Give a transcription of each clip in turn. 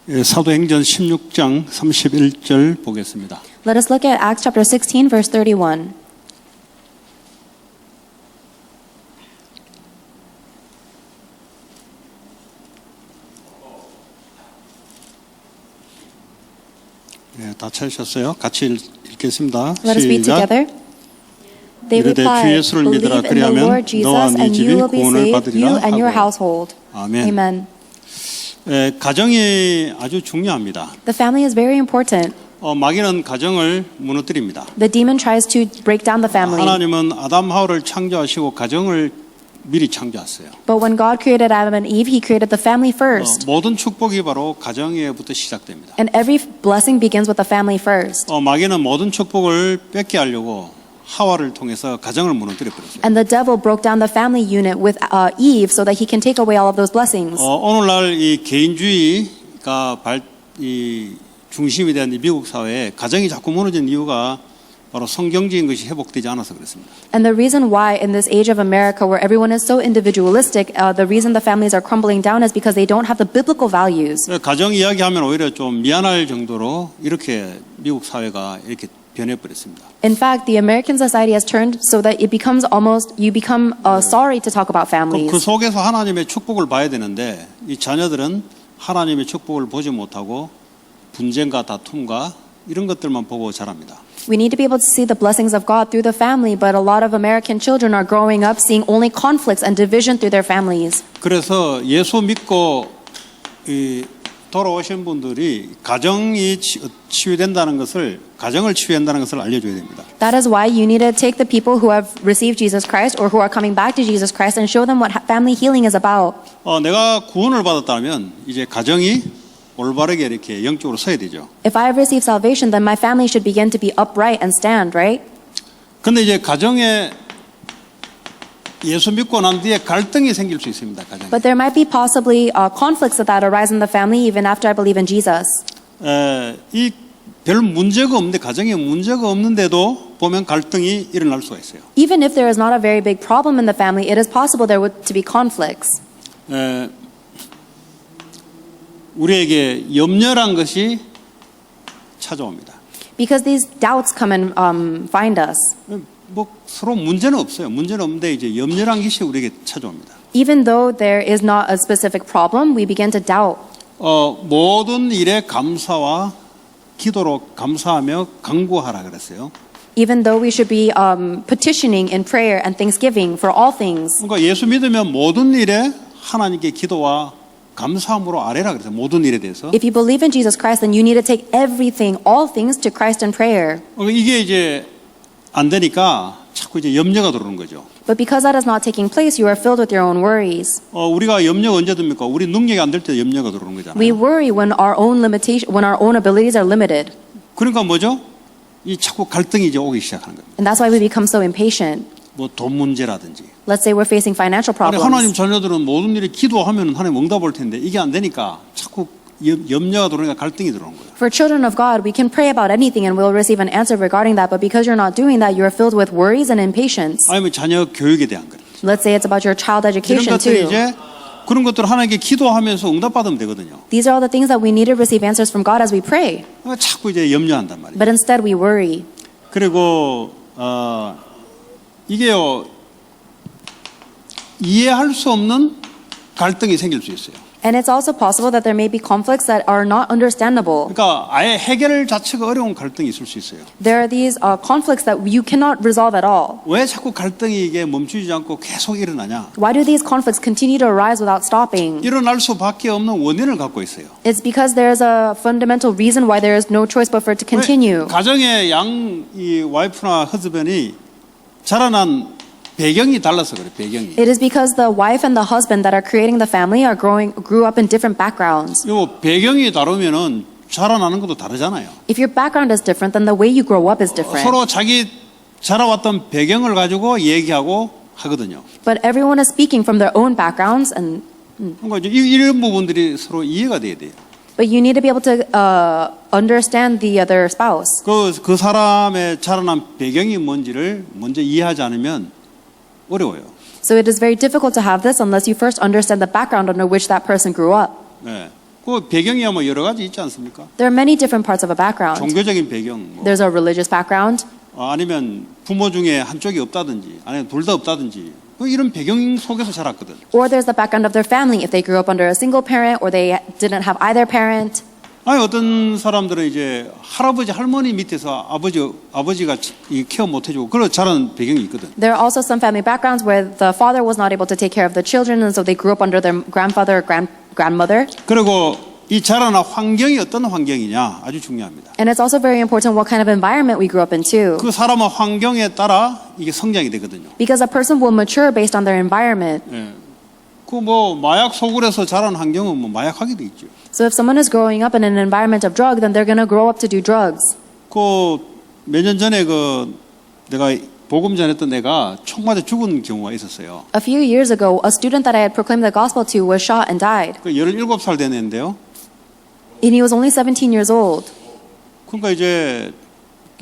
사도행전 16장 31절 보겠습니다. Let us look at Acts chapter 16, verse 31. 다 찾으셨어요? 같이 읽겠습니다. Let us read 시작. together. They 이르되 주 replied, 예수를 믿으라. Believe in the 그리하면 Lord 너와 Jesus 네 and 집이 you will be 구원을 saved, 받으리라 you and your 하고. household. 아멘. Amen. 가정이 아주 중요합니다. The family is very important. 마귀는 가정을 무너뜨립니다. The demon tries to break down the family. 하나님은 아담 하와를 창조하시고 가정을 미리 창조했어요. But when God created Adam and Eve, He created the family first. 모든 축복이 바로 가정에부터 시작됩니다. And every blessing begins with the family first. 마귀는 모든 축복을 뺏게 하려고 하와를 통해서 가정을 무너뜨려 버렸어요. And the devil broke down the family unit with Eve so that he can take away all of those blessings. 오늘날 이 개인주의가 중심이 된 이 미국 사회에 가정이 자꾸 무너진 이유가 바로 성경적인 것이 회복되지 않아서 그렇습니다. And the reason why in this age of America where everyone is so individualistic, the reason the families are crumbling down is because they don't have the biblical values. 가정 이야기하면 오히려 좀 미안할 정도로 이렇게 미국 사회가 이렇게 변해버렸습니다. In fact, the American society has turned so that it becomes almost, you become sorry to talk about families. 그 속에서 하나님의 축복을 봐야 되는데 이 자녀들은 하나님의 축복을 보지 못하고 분쟁과 다툼과 이런 것들만 보고 자랍니다. We need to be able to see the blessings of God through the family, but a lot of American children are growing up seeing only conflicts and division through their families. 그래서 예수 믿고 돌아오신 분들이 가정을 치유된다는 것을 알려줘야 됩니다. That is why you need to take the people who have received Jesus Christ or who are coming back to Jesus Christ and show them what family healing is about. 내가 구원을 받았다면 이제 가정이 올바르게 이렇게 영적으로 서야 되죠. If I have received salvation, then my family should begin to be upright and stand, right? 근데 이제 가정에 예수 믿고 난 뒤에 갈등이 생길 수 있습니다. 가정에. But there might be possibly conflicts that arise in the family even after I believe in Jesus. 이 별 문제가 없는데 가정에 문제가 없는데도 보면 갈등이 일어날 수가 있어요. Even if there is not a very big problem in the family, it is possible there would to be conflicts. 우리에게 염려란 것이 찾아옵니다. Because these doubts come and find us. 뭐 서로 문제는 없어요. 문제는 없는데 이제 염려란 것이 우리에게 찾아옵니다. Even though there is not a specific problem, we begin to doubt. 모든 일에 감사와 기도로 감사하며 간구하라 그랬어요. Even though we should be petitioning in prayer and thanksgiving for all things. 그러니까 예수 믿으면 모든 일에 하나님께 기도와 감사함으로 아뢰라 그랬어요. 모든 일에 대해서. If you believe in Jesus Christ, then you need to take everything, all things to Christ in prayer. 이게 이제 안 되니까 자꾸 이제 염려가 들어오는 거죠. But because that is not taking place, you are filled with your own worries. 우리가 염려가 언제 듭니까? 우리 능력이 안 될 때 염려가 들어오는 거잖아요. We worry when our own abilities are limited. 그러니까 뭐죠? 이 자꾸 갈등이 이제 오기 시작하는 거예요. And that's why we become so impatient. 뭐 돈 문제라든지. Let's say we're facing financial 아니, 하나님 problems. 자녀들은 모든 일에 기도하면 하나님 응답할 텐데 이게 안 되니까 자꾸 염려가 들어오니까 갈등이 들어오는 거예요. For children of God, we can pray about anything and we'll receive an answer regarding that. But because you're not doing that, you're filled with worries and impatience. 아니면 자녀 교육에 대한 거예요. Let's say it's about your child 이런 education 것들이 too. 이제 그런 것들을 하나님께 기도하면서 응답받으면 되거든요. These are all the things that we need to receive answers from God as we pray. 자꾸 이제 염려한단 말이에요. But instead we worry. 그리고 이게요 이해할 수 없는 갈등이 생길 수 있어요. And it's also possible that there may be conflicts that are not understandable. 그러니까 아예 해결 자체가 어려운 갈등이 있을 수 있어요. There are these conflicts that you cannot resolve at all. 왜 자꾸 갈등이 이게 멈추지 않고 계속 일어나냐? Why do these conflicts continue to arise without stopping? 일어날 수밖에 없는 원인을 갖고 있어요. It's because there is a fundamental reason why there is no choice but for it to continue. 가정의 이 와이프나 허즈밴이 자라난 배경이 달라서 그래. 배경이. It is because the wife and the husband that are creating the family grew up in different backgrounds. 요 배경이 다르면은 자라나는 것도 다르잖아요. If your background is different, then the way you grow up is different. 서로 자기 자라왔던 배경을 가지고 얘기하고 하거든요. But everyone is speaking from their own backgrounds, and 그러니까 이제 이런 부분들이 서로 이해가 돼야 돼요. but you need to be able to understand the other spouse. 그 사람의 자라난 배경이 뭔지를 먼저 이해하지 않으면 어려워요. So it is very difficult to have this unless you first understand the background under which that person grew up. 네. 그 배경이야 뭐 여러 가지 있지 않습니까? There are many different parts of a background. 종교적인 배경, 뭐, There's a religious background, 아니면 부모 중에 한쪽이 없다든지, 아니면 둘 다 없다든지, 뭐 이런 배경 속에서 자랐거든. or there's the background of their family, if they grew up under a single parent or they didn't have either parent. 아니 어떤 사람들은 이제 할아버지 할머니 밑에서 아버지가 이 케어 못 해주고 그런 자란 배경이 있거든. There are also some family backgrounds where the father was not able to take care of the children, and so they grew up under their grandfather or grandmother. 그리고 이 자라난 환경이 어떤 환경이냐 아주 중요합니다. And it's also very important what kind of environment we grew up in too. 그 사람의 환경에 따라 이게 성장이 되거든요. Because a person will mature based on their environment. 예. 그 뭐 마약 소굴에서 자란 환경은 뭐 마약하게 돼 있죠. So if someone is growing up in an environment of drug, then they're going to grow up to do drugs. 그 몇 년 전에 그 내가 복음 전했던 애가 총 맞아 죽은 경우가 있었어요. A few years ago, a student that I had proclaimed the gospel to was shot and died. 그 17살 된 애인데요. And he was only 17 years old. 그러니까 이제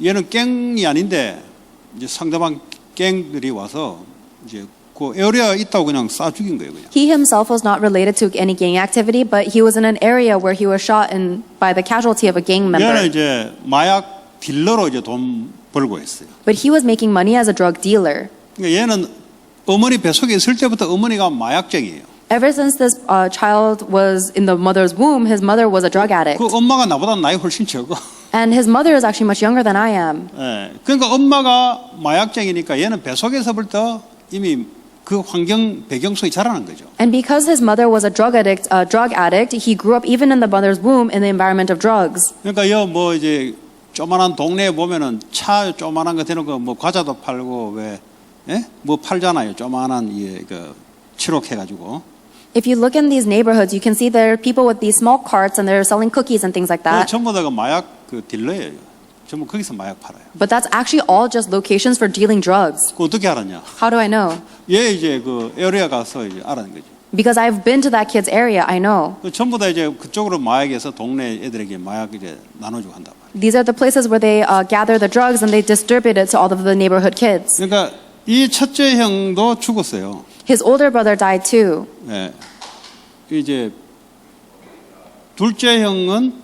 얘는 갱이 아닌데 이제 상대방 갱들이 와서 이제 그 에어리아 있다고 그냥 쏴 죽인 거예요, 그냥. He himself was not related to any gang activity, but he was in an area where he was shot by the casualty of a gang 얘는 member. 이제 마약 딜러로 이제 돈 벌고 했어요. But he was making money as a drug dealer. 그러니까 얘는 어머니 뱃속에 있을 때부터 어머니가 마약쟁이에요. Ever since this child was in the mother's womb, his mother was a drug addict. 그 엄마가 나보다 나이 훨씬 적어. And his mother is actually much younger than I am. 예. 그러니까 엄마가 마약쟁이니까 얘는 뱃속에서부터 이미 그 환경 배경 속에 자라난 거죠. And because his mother was a drug addict, he grew up even in the mother's womb in the environment of drugs. 그러니까 뭐 이제 조만한 동네에 보면은 차 조만한 거 대놓고 뭐 과자도 팔고 왜 예? 뭐 팔잖아요. 조만한 그 치록해가지고. If you look in these neighborhoods, you can see there are people with these small carts and they're selling cookies and things like 그 that. 전부 다가 마약 그 딜러예요. 전부 거기서 마약 팔아요. But that's actually all just locations for dealing drugs. 그 어떻게 알았냐? How do I know? 얘 이제 그 에어리아 가서 이제 알아낸 거죠. Because I've been to that kid's area, I know. 그 전부 다 이제 그쪽으로 마약에서 동네 애들에게 마약 이제 나눠주고 한다 말이에요. These are the places where they gather the drugs and they distribute it to all of the neighborhood kids. 그러니까 이 첫째 형도 죽었어요. His older brother died too. 예. 이제 둘째 형은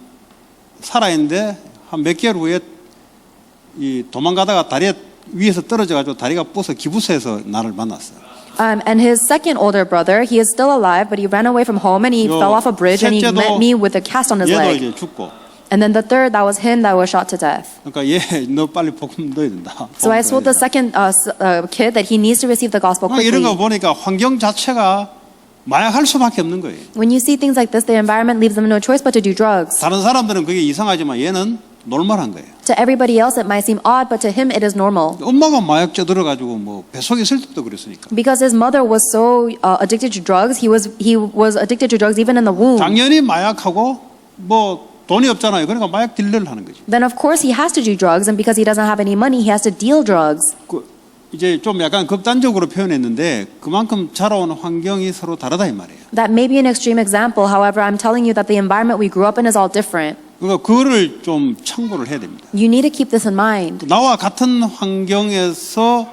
살아있는데 한 몇 개월 후에 이 도망가다가 다리 위에서 떨어져가지고 다리가 부서 기부서에서 나를 만났어요. And his second older brother, he is still alive, but he ran away from home and he fell off a bridge and he 셋째도 met me with a cast on his 얘도 leg. 이제 죽고. And then the third, that was him that was shot to death. 그러니까 얘 너 빨리 복음 넣어야 된다. So I told the second kid that he needs to receive the gospel 그러니까 이런 거 quickly. 보니까 환경 자체가 마약할 수밖에 없는 거예요. When you see things like this, the environment leaves them no choice but to do drugs. 다른 사람들은 그게 이상하지만 얘는 노멀한 거예요. To everybody else, it might seem odd, but to him, it is normal. 엄마가 마약죄 들어가지고 뭐 뱃속에 있을 때도 그랬으니까. Because his mother was so addicted to drugs, he was addicted to drugs even in the womb. 당연히 마약하고 뭐 돈이 없잖아요. 그러니까 마약 딜러를 하는 거죠. Then of course he has to do drugs, and because he doesn't have any money, he has to deal drugs. 이제 좀 약간 극단적으로 표현했는데 그만큼 자라온 환경이 서로 다르다 이 말이에요. That may be an extreme example. However, I'm telling you that the environment we grew up in is all different. 그러니까 그거를 좀 참고를 해야 됩니다. You need to keep this in mind. 나와 같은 환경에서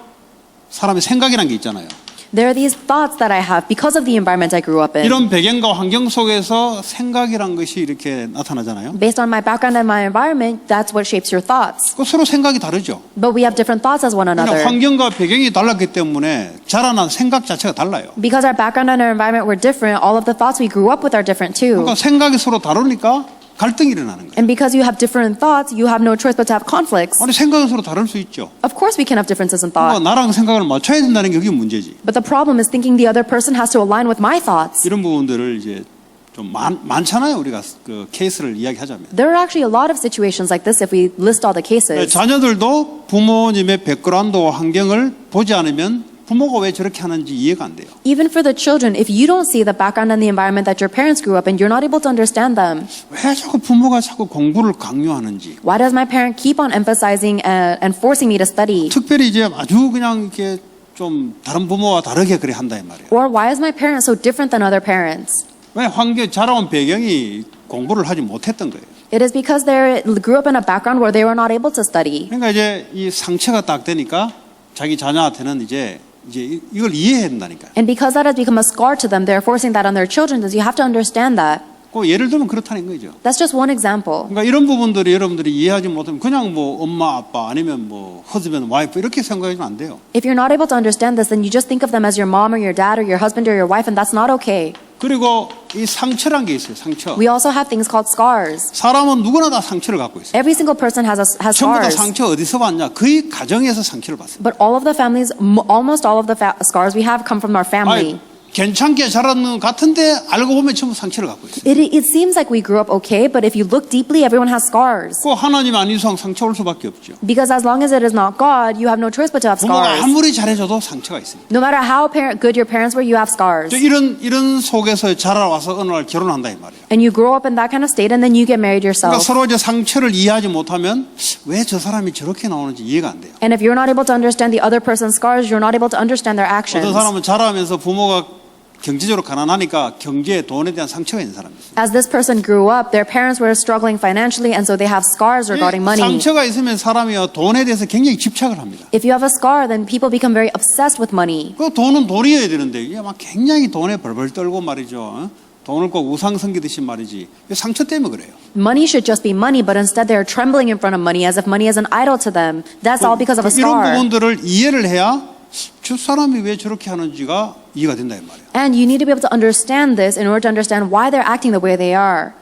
사람의 생각이란 게 있잖아요. There are these thoughts that I have because of the environment I grew up in. 이런 배경과 환경 속에서 생각이란 것이 이렇게 나타나잖아요. Based on my background and my environment, that's what shapes your thoughts. 그 서로 생각이 다르죠. But we have different thoughts as one 그냥 another. 환경과 배경이 달랐기 때문에 자라난 생각 자체가 달라요. Because our background and our environment were different, all of the thoughts we grew up with are different too. 그러니까 생각이 서로 다르니까 갈등이 일어나는 거예요. And because you have different thoughts, you have no choice but to have conflicts. 아니 생각이 서로 다를 수 있죠. Of course we can have differences in 그러니까 thought. 나랑 생각을 맞춰야 된다는 게 그게 문제지. But the problem is thinking the other person has to align with my thoughts. 이런 부분들을 이제 좀 많잖아요. 우리가 그 케이스를 이야기하자면. There are actually a lot of situations like this if we list all the cases. 자녀들도 부모님의 백그라운드와 환경을 보지 않으면 부모가 왜 저렇게 하는지 이해가 안 돼요. Even for the children, if you don't see the background and the environment that your parents grew up in, you're not able to understand them. 왜 자꾸 부모가 자꾸 공부를 강요하는지. Why does my parent keep on emphasizing and forcing me to study? 특별히 이제 아주 그냥 이렇게 좀 다른 부모와 다르게 그래 한다 이 말이에요. Or why is my parent so different than other parents? 왜 환경 자라온 배경이 공부를 하지 못했던 거예요. It is because they grew up in a background where they were not able to study. 그러니까 이제 이 상처가 딱 되니까 자기 자녀한테는 이제 이걸 이해해야 된다니까요. And because that has become a scar to them, they're forcing that on their children. You have to understand that. 그 예를 들면 그렇다는 거죠. That's just one example. 그러니까 이런 부분들이 여러분들이 이해하지 못하면 그냥 뭐 엄마 아빠 아니면 뭐 husband 와이프 이렇게 생각하면 안 돼요. If you're not able to understand this, then you just think of them as your mom or your dad or your husband or your wife, and that's not okay. 그리고 이 상처란 게 있어요. 상처. We also have things called scars. 사람은 누구나 다 상처를 갖고 있어요. Every single person has 전부 다 scars. 상처 어디서 받냐? 거의 가정에서 상처를 받습니다. But all of the families, almost all of the scars we have come from our family. 아니, 괜찮게 자랐는 것 같은데 알고 보면 전부 상처를 갖고 있어요. It seems like we grew up okay, but if you look deeply, everyone has scars. 그 하나님 아닌 이상 상처 올 수밖에 없죠. Because as long as it is not God, you have no choice but to have 부모가 scars. 아무리 잘해줘도 상처가 있습니다. No matter how good your parents were, you have scars. 이런 속에서 자라와서 어느 날 결혼한다 이 말이에요. And you grow up in that kind of state, and then you get married 그러니까 yourself. 서로 이제 상처를 이해하지 못하면 왜 저 사람이 저렇게 나오는지 이해가 안 돼요. And if you're not able to understand the other person's scars, you're not able to understand their actions. 어떤 사람은 자라면서 부모가 경제적으로 가난하니까 경제에 돈에 대한 상처가 있는 사람이 있어요. As this person grew up, their parents were struggling financially, and so they have scars regarding money. 상처가 있으면 사람이 돈에 대해서 굉장히 집착을 합니다. If you have a scar, then people become very obsessed with money. 그 돈은 돈이어야 되는데 이게 막 굉장히 돈에 벌벌 떨고 말이죠. 돈을 꼭 우상 섬기듯이 말이지. 상처 때문에 그래요. Money should just be money, but instead they're trembling in front of money as if money is an idol to them. That's all because of a 이런 scar. 부분들을 이해를 해야 저 사람이 왜 저렇게 하는지가 이해가 된다 이 말이에요. And you need to be able to understand this in order to understand why they're acting the way they are.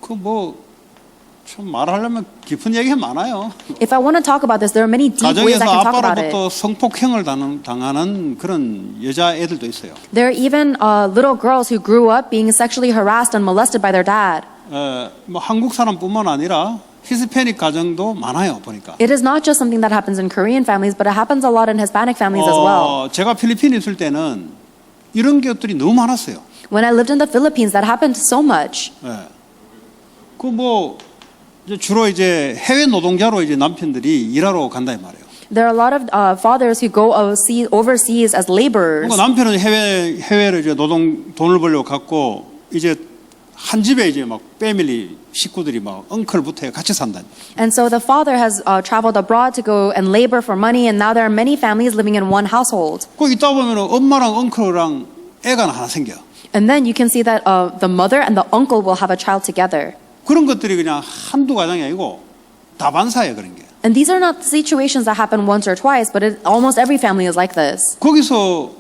그 뭐 참 말하려면 깊은 얘기가 많아요. If I want to talk about this, there are many deep ways 가정에서 I can talk about it. 아빠로부터 성폭행을 당하는 그런 여자 애들도 있어요. There are even little girls who grew up being sexually harassed and molested by their dad. 뭐 한국 사람뿐만 아니라 히스패닉 가정도 많아요 보니까. It is not just something that happens in Korean families, but it happens a lot in Hispanic families as well. 제가 필리핀에 있을 때는 이런 것들이 너무 많았어요. When I lived in the Philippines, that happened so much. 그 뭐 주로 이제 해외 노동자로 이제 남편들이 일하러 간다 이 말이에요. There are a lot of fathers who go overseas as laborers. 그러니까 남편은 해외로 이제 돈을 벌려고 갔고 이제 한 집에 이제 막 패밀리 식구들이 막 엉클부터 같이 산다. And so the father has traveled abroad to go and labor for money, and now there are many families living in one household. 그 있다 보면 엄마랑 엉클이랑 애가 하나 생겨. And then you can see that the mother and the uncle will have a child together. 그런 것들이 그냥 한두 가정이 아니고 다반사예요 그런 게. And these are not situations that happen once or twice, but almost every family is like this. 거기서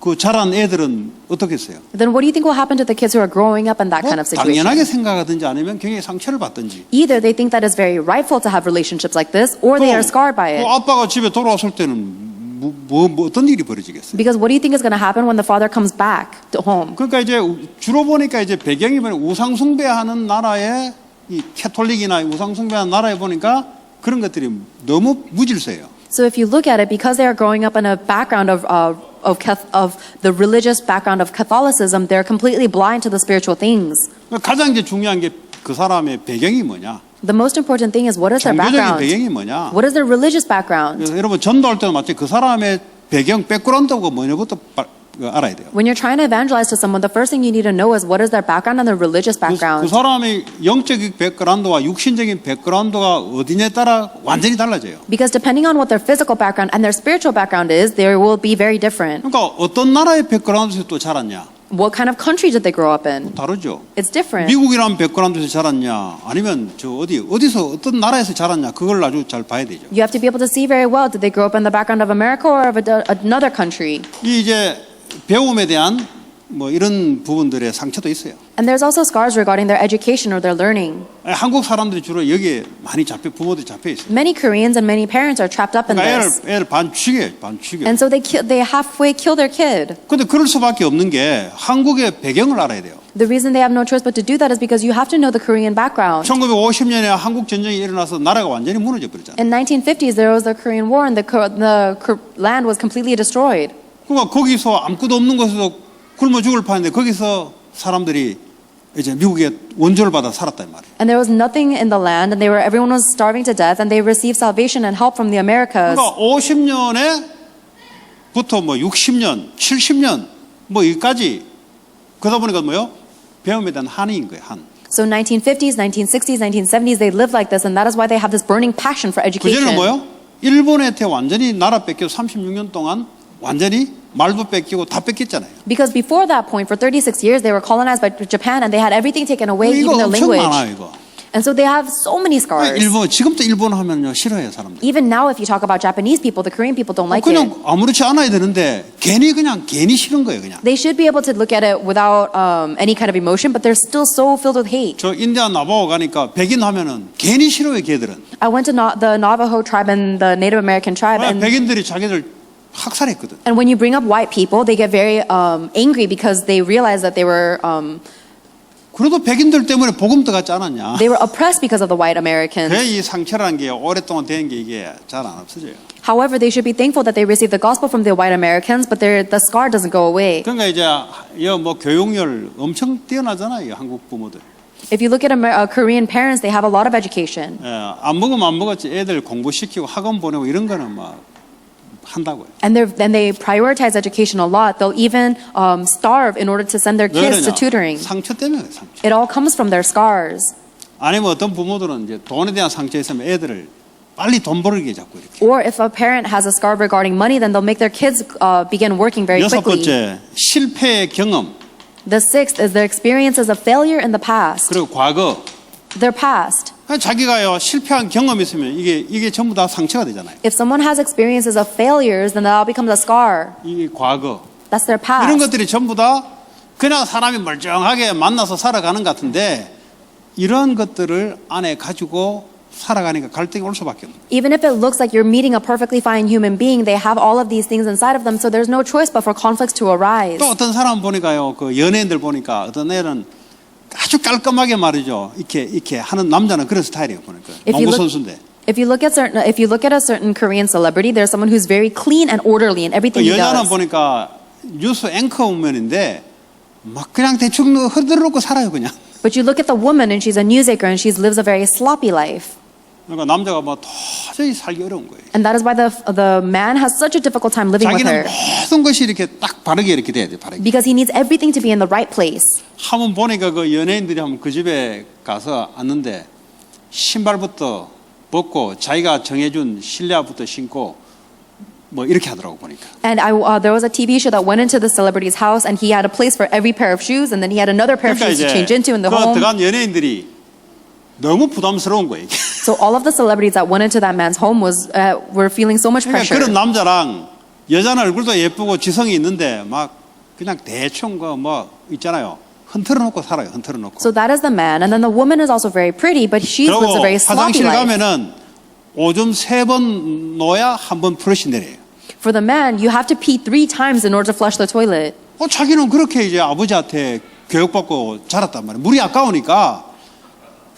그 자란 애들은 어떻게 했어요? Then what do you think will happen to the kids who are growing up in that 뭐 kind of situation? 당연하게 생각하든지 아니면 굉장히 상처를 받든지. Either they think that it's very rightful to have relationships like this, or they are scarred by it. 아빠가 집에 돌아왔을 때는 뭐 어떤 일이 벌어지겠어요? Because what do you think is going to happen when the father comes back to home? 그러니까 이제 주로 보니까 이제 배경이 뭐냐 우상 숭배하는 나라의 이 캐톨릭이나 우상 숭배하는 나라에 보니까 그런 것들이 너무 무질서해요. So if you look at it, because they are growing up in a background of the religious background of Catholicism, they're completely blind to the spiritual things. 가장 이제 중요한 게 그 사람의 배경이 뭐냐? The most important thing is what is their 종교적인 background? 배경이 뭐냐? What is their religious background? 그래서 여러분 전도할 때도 마치 그 사람의 배경, 백그라운드가 뭐냐부터 알아야 돼요. When you're trying to evangelize to someone, the first thing you need to know is what is their background and their religious 그 background. 사람의 영적인 백그라운드와 육신적인 백그라운드가 어디냐에 따라 완전히 달라져요. Because depending on what their physical background and their spiritual background is, they will be very different. 그러니까 어떤 나라의 백그라운드에서 또 자랐냐? What kind of country did they grow up in? 다르죠. It's different. 미국이라는 백그라운드에서 자랐냐, 아니면 저 어디서 어떤 나라에서 자랐냐, 그걸 아주 잘 봐야 되죠. You have to be able to see very well, did they grow up in the background of America or of another country? 이 이제 배움에 대한 뭐 이런 부분들의 상처도 있어요. And there's also scars regarding their education or their learning. 한국 사람들이 주로 여기에 많이 부모들이 잡혀 있어요. Many Koreans and many parents are trapped up in 그러니까 this. 애를 반 죽여요. And so they halfway kill their kid. 근데 그럴 수밖에 없는 게 한국의 배경을 알아야 돼요. The reason they have no choice but to do that is because you have to know the Korean background. 1950년에 한국 전쟁이 일어나서 나라가 완전히 무너져 버렸잖아요. In 1950s, there was the Korean War and the land was completely destroyed. 그러니까 거기서 아무것도 없는 곳에서 굶어 죽을 판인데 거기서 사람들이 이제 미국의 원조를 받아 살았다 이 말이에요. And there was nothing in the land, and everyone was starving to death, and they received salvation and help from the Americas. 그러니까 50년에부터 뭐 60년, 70년 뭐 여기까지 그러다 보니까 뭐요? 배움에 대한 한인 거예요, 한. So 1950s, 1960s, 1970s, they lived like this, and that is why they have this burning passion for education. 그전에는 뭐요? 일본한테 완전히 나라 뺏겨 36년 동안 완전히 말도 뺏기고 다 뺏겼잖아요. Because before that point, for 36 years, they were colonized by Japan and they had everything taken away, 이거 even their 엄청 language. 많아요, 이거. And so they have so many scars. 일본 지금도 일본 하면요 싫어해요 사람들. Even now, if you talk about Japanese people, the Korean people don't like 그냥 it. 아무렇지 않아야 되는데 괜히 싫은 거예요 그냥. They should be able to look at it without any kind of emotion, but they're still so filled with hate. 저 인디안 나바오 가니까 백인 하면은 괜히 싫어요 걔들은. I went to the Navajo tribe and the Native American tribe, and 백인들이 자기들 학살했거든. when you bring up white people, they get very angry because they realize that they were 그래도 백인들 때문에 복음 들어갔지 않았냐. they were oppressed because of the white Americans. 그 이 상처라는 게 오랫동안 된 게 이게 잘 안 없어져요. However, they should be thankful that they received the gospel from the white Americans, but the scar doesn't go away. 그러니까 이제 뭐 교육열 엄청 뛰어나잖아요 한국 부모들. If you look at Korean parents, they have a lot of education. 안 먹으면 안 먹었지 애들 공부시키고 학원 보내고 이런 거는 막 한다고요. And they prioritize education a lot. They'll even starve in order to send their 왜 kids to 그러냐? tutoring. 상처 때문에 그래요, 상처. It all comes from their scars. 아니면 어떤 부모들은 이제 돈에 대한 상처 있으면 애들을 빨리 돈 벌게 자꾸 이렇게. Or if a parent has a scar regarding money, then they'll make their kids begin working very 여섯 quickly. 번째 실패의 경험 The sixth is their experiences of failure in the past. 그리고 과거. Their past. 자기가요 실패한 경험이 있으면 이게 전부 다 상처가 되잖아요. If someone has experiences of failures, then that all becomes a scar. 이 과거. That's their 이런 past. 것들이 전부 다 그냥 사람이 멀쩡하게 만나서 살아가는 것 같은데 이런 것들을 안에 가지고 살아가니까 갈등이 올 수밖에 없는. Even if it looks like you're meeting a perfectly fine human being, they have all of these things inside of them, so there's no choice but for conflicts to arise. 또 어떤 사람 보니까요, 그 연예인들 보니까 어떤 애는 아주 깔끔하게 말이죠. 이렇게 하는 남자는 그런 스타일이에요 보니까. 농구 선수인데. If you look at a certain Korean celebrity, there's someone who's very clean and orderly in everything he 여자는 does. 보니까 뉴스 앵커우먼인데 막 그냥 대충 흐드러놓고 살아요 그냥. But you look at the woman, and she's a news anchor, and she lives a very sloppy life. 그러니까 남자가 뭐 도저히 살기 어려운 거예요. And that is why the man has such a difficult time living with 자기는 her. 모든 것이 이렇게 딱 바르게 이렇게 돼야 돼, 바르게. Because he needs everything to be in the right place. 한번 보니까 그 연예인들이 한번 그 집에 가서 왔는데 신발부터 벗고 자기가 정해준 실내화부터 신고 뭐 이렇게 하더라고 보니까. And there was a TV show that went into the celebrity's house, and he had a place for every pair of shoes, and then he had another pair of 그러니까 shoes to 이제 change into in the 그 home. 들어간 연예인들이 너무 부담스러운 거예요. 이게. So all of the celebrities that went into that man's home were feeling so much 그러니까 pressure. 그런 남자랑 여자는 얼굴도 예쁘고 지성이 있는데 막 그냥 대충 그 뭐 있잖아요. 흔들어 놓고 살아요. 흔들어 놓고. So that is the man, and then the woman is also very pretty, but she lives a 그리고 very sloppy 화장실 life. 가면은 오줌 3번 놓아야 한 번 플러시 내려요. For the man, you have to pee 3 times in order to flush the toilet. 자기는 그렇게 이제 아버지한테 교육받고 자랐단 말이에요. 물이 아까우니까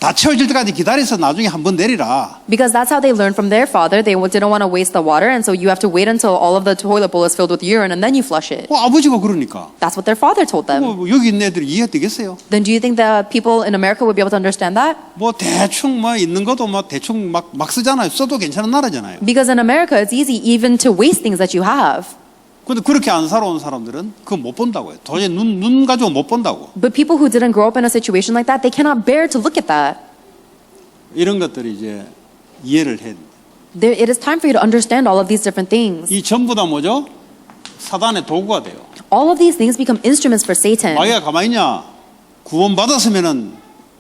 다 채워질 때까지 기다려서 나중에 한 번 내리라. Because that's how they learned from their father. They didn't want to waste the water, and so you have to wait until all of the toilet bowl is filled with urine, and then you flush it. 아버지가 그러니까. That's what their father told them. 여기 있는 애들이 이해되겠어요? Then do you think the people in America would be able to understand that? 뭐 대충 뭐 있는 것도 뭐 대충 막 쓰잖아요. 써도 괜찮은 나라잖아요. Because in America, it's easy even to waste things that you have. 근데 그렇게 안 살아온 사람들은 그거 못 본다고요. 도저히 눈 가지고 못 본다고. But people who didn't grow up in a situation like that, they cannot bear to look at that. 이런 것들이 이제 이해를 해야 됩니다. It is time for you to understand all of these different things. 이 전부 다 뭐죠? 사단의 도구가 돼요. All of these things become instruments for Satan. 마귀가 가만히 있냐? 구원받았으면은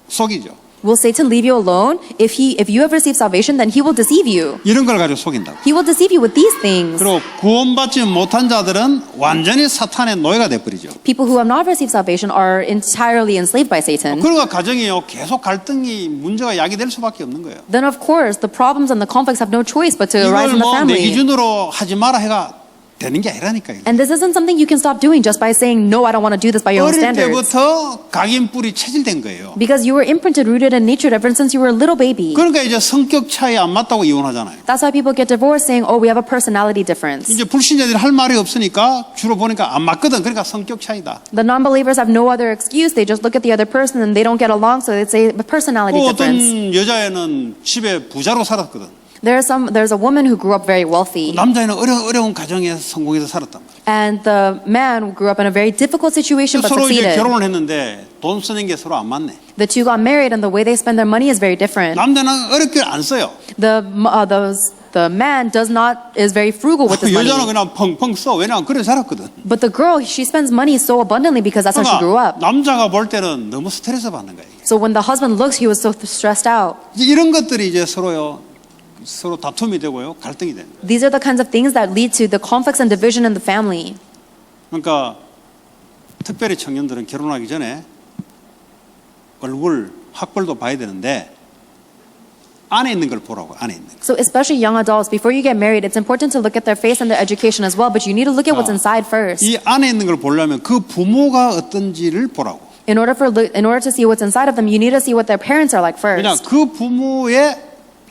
속이죠. Will Satan leave you alone? If you have received salvation, then he will deceive you. 이런 걸 가지고 속인다고. He will deceive you with these things. 그리고 구원받지 못한 자들은 완전히 사탄의 노예가 돼버리죠. People who have not received salvation are entirely enslaved by Satan. 그러니까 가정이요 계속 갈등이 문제가 야기될 수밖에 없는 거예요. Then of course the problems and the conflicts have no choice but to arise 이걸 in the 뭐 내 family. 기준으로 하지 마라 해가 되는 게 아니라니까요. And this isn't something you can stop doing just by saying, no, I don't want to do this by your own 어릴 standards. 때부터 각인 뿌리 체질된 거예요. Because you were imprinted, rooted, and nurtured ever since you were a little baby. 그러니까 이제 성격 차이 안 맞다고 이혼하잖아요. That's why people get divorced saying, oh, we have a personality difference. 이제 불신자들이 할 말이 없으니까 주로 보니까 안 맞거든. 그러니까 성격 차이다. The non-believers have no other excuse. They just look at the other person and they don't get along, so they say a personality 또 difference. 어떤 여자애는 집에 부자로 살았거든. There's a woman who grew up very wealthy, 남자애는 어려운 가정에 성공해서 살았단 말이에요. and the man grew up in a very difficult situation but 서로 이제 succeeded. 결혼을 했는데 돈 쓰는 게 서로 안 맞네. The two got married, and the way they spend their money is very different. 남자는 어렵게 안 써요. The the man is very frugal with his 여자는 money. 그냥 펑펑 써. 왜냐하면 그래 자랐거든. But the girl, she spends money so abundantly because that's how she grew 그러니까 up. 남자가 볼 때는 너무 스트레스 받는 거예요. So when the husband looks, he was so stressed out. 이제 이런 것들이 이제 서로 다툼이 되고요, 갈등이 되는 거예요. These are the kinds of things that lead to the conflicts and division in the family. 그러니까 특별히 청년들은 결혼하기 전에 얼굴, 학벌도 봐야 되는데 안에 있는 걸 보라고, 안에 있는 거. So especially young adults, before you get married, it's important to look at their face and their education as well, but you need to look at what's inside first. 이 안에 있는 걸 보려면 그 부모가 어떤지를 보라고. In order to see what's inside of them, you need to see what their parents are like 그냥 first. 그 부모의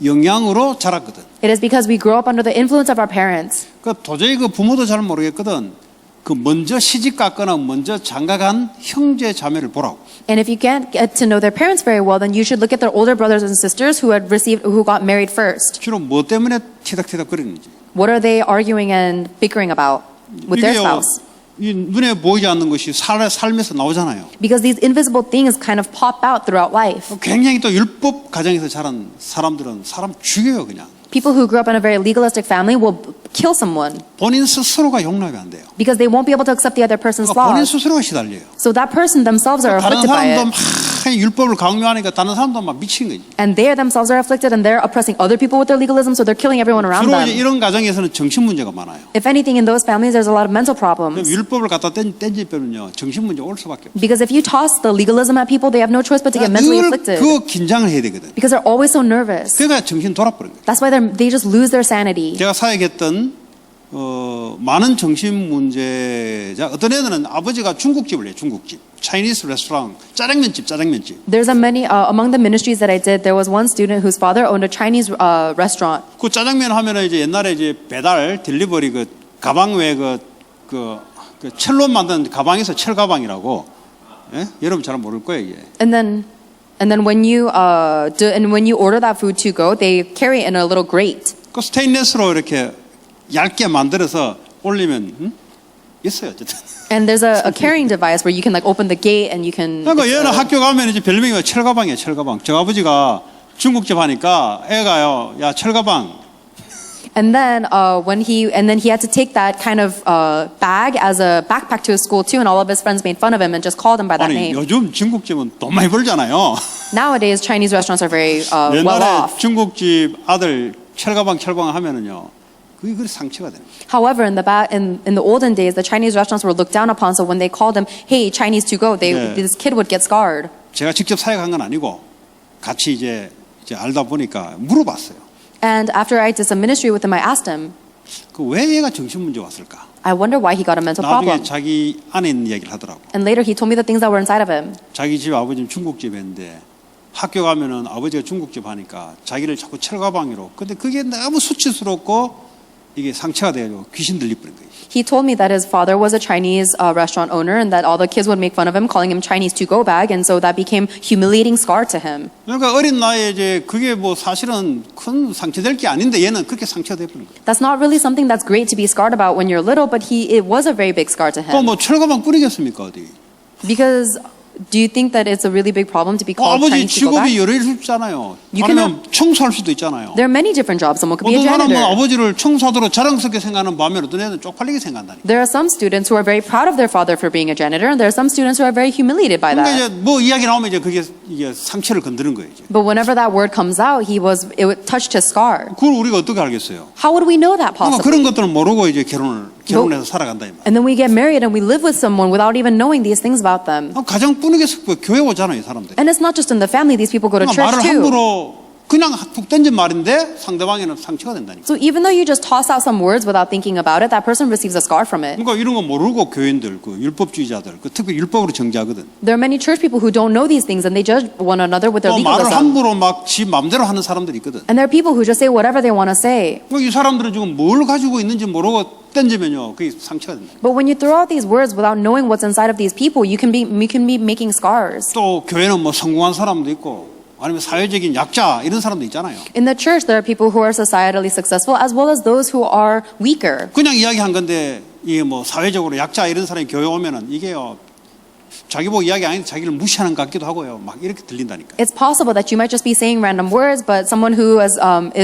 영향으로 자랐거든. It is because we grow up under the influence of our parents. 그 도저히 그 부모도 잘 모르겠거든. 그 먼저 시집 갔거나 먼저 장가간 형제 자매를 보라고. And if you can't get to know their parents very well, then you should look at their older brothers and sisters who got married first. 주로 뭐 때문에 티닥티닥 거리는지. What are they arguing and bickering about with their 이게요, spouse? 이 눈에 보이지 않는 것이 삶에서 나오잖아요. Because these invisible things kind of pop out throughout life. 굉장히 또 율법 가정에서 자란 사람들은 사람 죽여요 그냥. People who grew up in a very legalistic family will kill someone 본인 스스로가 용납이 안 돼요. because they won't be able to accept the other person's 그러니까 본인 flaws. 스스로가 시달려요. So that person themselves are 다른 afflicted by 사람도 it. 막 율법을 강요하니까 다른 사람도 막 미친 거지. And they themselves are afflicted and they're oppressing other people with their legalism, so they're killing everyone around 주로 이제 them. 이런 가정에서는 정신 문제가 많아요. If anything, in those families, there's a lot of mental 그럼 problems. 율법을 갖다 땡지면요 정신 문제 올 수밖에 없어요. Because if you toss the legalism at people, they have no choice but to get mentally 늘 afflicted. 그 긴장을 해야 되거든. Because they're always so nervous. 그러니까 정신 돌아버린 거예요. That's why they just lose their sanity. 제가 사역했던 많은 정신 문제자 어떤 애들은 아버지가 중국집을 해요. 중국집, Chinese restaurant, 짜장면집. There's among the ministries that I did, there was one student whose father owned a Chinese restaurant. 그 짜장면 하면은 이제 옛날에 이제 배달 딜리버리 그 가방 외에 그 철로 만든 가방에서 철 가방이라고. 예? 여러분 잘 모를 거예요 이게. And then when you order that food to go, they carry it in a little grate. 그 스테인리스로 이렇게 얇게 만들어서 올리면 있어요 어쨌든. And there's a carrying device where you can like open the gate and you can. 그러니까 얘는 학교 가면 이제 별명이 철가방이에요. 철가방. 저 아버지가 중국집 하니까 애가요, 야 철가방. And then he had to take that kind of bag as a backpack to his school too, and all of his friends made fun of him and just called him by that 아니 name. 요즘 중국집은 돈 많이 벌잖아요. Nowadays, Chinese restaurants are very well 옛날에 off. 중국집 아들 철가방 하면은요, 그게 상처가 돼요. However, in the olden days, the Chinese restaurants were looked down upon. So when they called him, "Hey, Chinese to go," 네. this kid would get scarred. 제가 직접 사역한 건 아니고 같이 이제 알다 보니까 물어봤어요. And after I did some ministry with him, I asked him, 그 왜 얘가 정신 문제 왔을까? I wonder why he got a mental 나중에 problem. 자기 안에 있는 얘기를 하더라고. And later he told me the things that were inside of him. 자기 집 아버지는 중국집인데 학교 가면은 아버지가 중국집 하니까 자기를 자꾸 철가방이로. 근데 그게 너무 수치스럽고 이게 상처가 돼가지고 귀신 들려버린 거예요. He told me that his father was a Chinese restaurant owner and that all the kids would make fun of him, calling him Chinese to-go bag, and so that became humiliating scar to him. 그러니까 어린 나이에 이제 그게 뭐 사실은 큰 상처될 게 아닌데 얘는 그렇게 상처가 돼버린 거예요. That's not really something that's great to be scarred about when you're little, but it was a very big scar to 또 him. 뭐 철가방 뿌리겠습니까 어디? Because do you think that it's a really big problem to be called 아버지 Chinese to-go 직업이 bag? 여러 일 있잖아요. You 아니면 청소할 수도 있잖아요. There are many different jobs. Someone could be a 어떤 사람은 janitor. 아버지를 청소하도록 자랑스럽게 생각하는 반면 어떤 애는 쪽팔리게 생각한다니까. There are some students who are very proud of their father for being a janitor, and there are some students who are very humiliated by 그러니까 that. 이제 뭐 이야기 나오면 이제 그게 이게 상처를 건드는 거예요. 이제. But whenever that word comes out, it touched his scar. 그걸 우리가 어떻게 알겠어요? How would we know that 그러니까 possibly? 그런 것들을 모르고 이제 결혼해서 살아간다 이 말. And then we get married and we live with someone without even knowing these things about them. 가정뿐이겠어. 교회 오잖아요, 이 사람들. And it's not just in the family, these people go to 그러니까 church 말을 too. 함부로 그냥 툭 던진 말인데 상대방에는 상처가 된다니까. So even though you just toss out some words without thinking about it, that person receives a scar from it. 그러니까 이런 거 모르고 교인들, 그 율법주의자들, 그 특히 율법으로 정죄하거든. There are many church people who don't know these things and they judge one another with their 또 말을 legalism. 함부로 막 지 맘대로 하는 사람들이 있거든. And there are people who just say whatever they want to say. 그러니까 이 사람들은 지금 뭘 가지고 있는지 모르고 던지면요, 그게 상처가 된다. But when you throw out these words without knowing what's inside of these people, you can be making scars. 또 교회는 뭐 성공한 사람도 있고, 아니면 사회적인 약자 이런 사람도 있잖아요. In the church, there are people who are societally successful as well as those who are weaker. 그냥 이야기한 건데 이게 뭐 사회적으로 약자 이런 사람이 교회 오면은 이게요 자기 보고 이야기 아닌데 자기를 무시하는 것 같기도 하고요. 막 이렇게 들린다니까. It's possible that you might just be saying random words, but someone who is